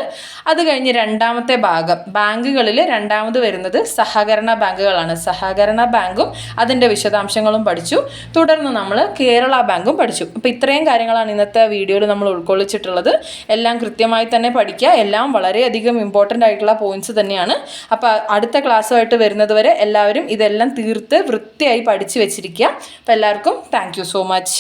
അത് കഴിഞ്ഞ് രണ്ടാമത്തെ ഭാഗം, ബാങ്കുകളിൽ രണ്ടാമത് വരുന്നത് സഹകരണ ബാങ്കുകളാണ്. സഹകരണ ബാങ്കും അതിൻ്റെ വിശദാംശങ്ങളും പഠിച്ചു. തുടർന്ന് നമ്മൾ കേരള ബാങ്കും പഠിച്ചു. അപ്പോൾ ഇത്രയും കാര്യങ്ങളാണ് ഇന്നത്തെ വീഡിയോയിൽ നമ്മൾ ഉൾക്കൊള്ളിച്ചിട്ടുള്ളത്. എല്ലാം കൃത്യമായി തന്നെ പഠിക്കുക. എല്ലാം വളരെയധികം ഇമ്പോർട്ടൻ്റ് ആയിട്ടുള്ള പോയിന്റ്സ് തന്നെയാണ്. അപ്പോൾ അടുത്ത ക്ലാസ്സുമായിട്ട് വരുന്നത് വരെ എല്ലാവരും ഇതെല്ലാം തീർത്ത് വൃത്തിയായി പഠിച്ചു വെച്ചിരിക്കുക. അപ്പോൾ എല്ലാവർക്കും താങ്ക് യു സോ മച്ച്.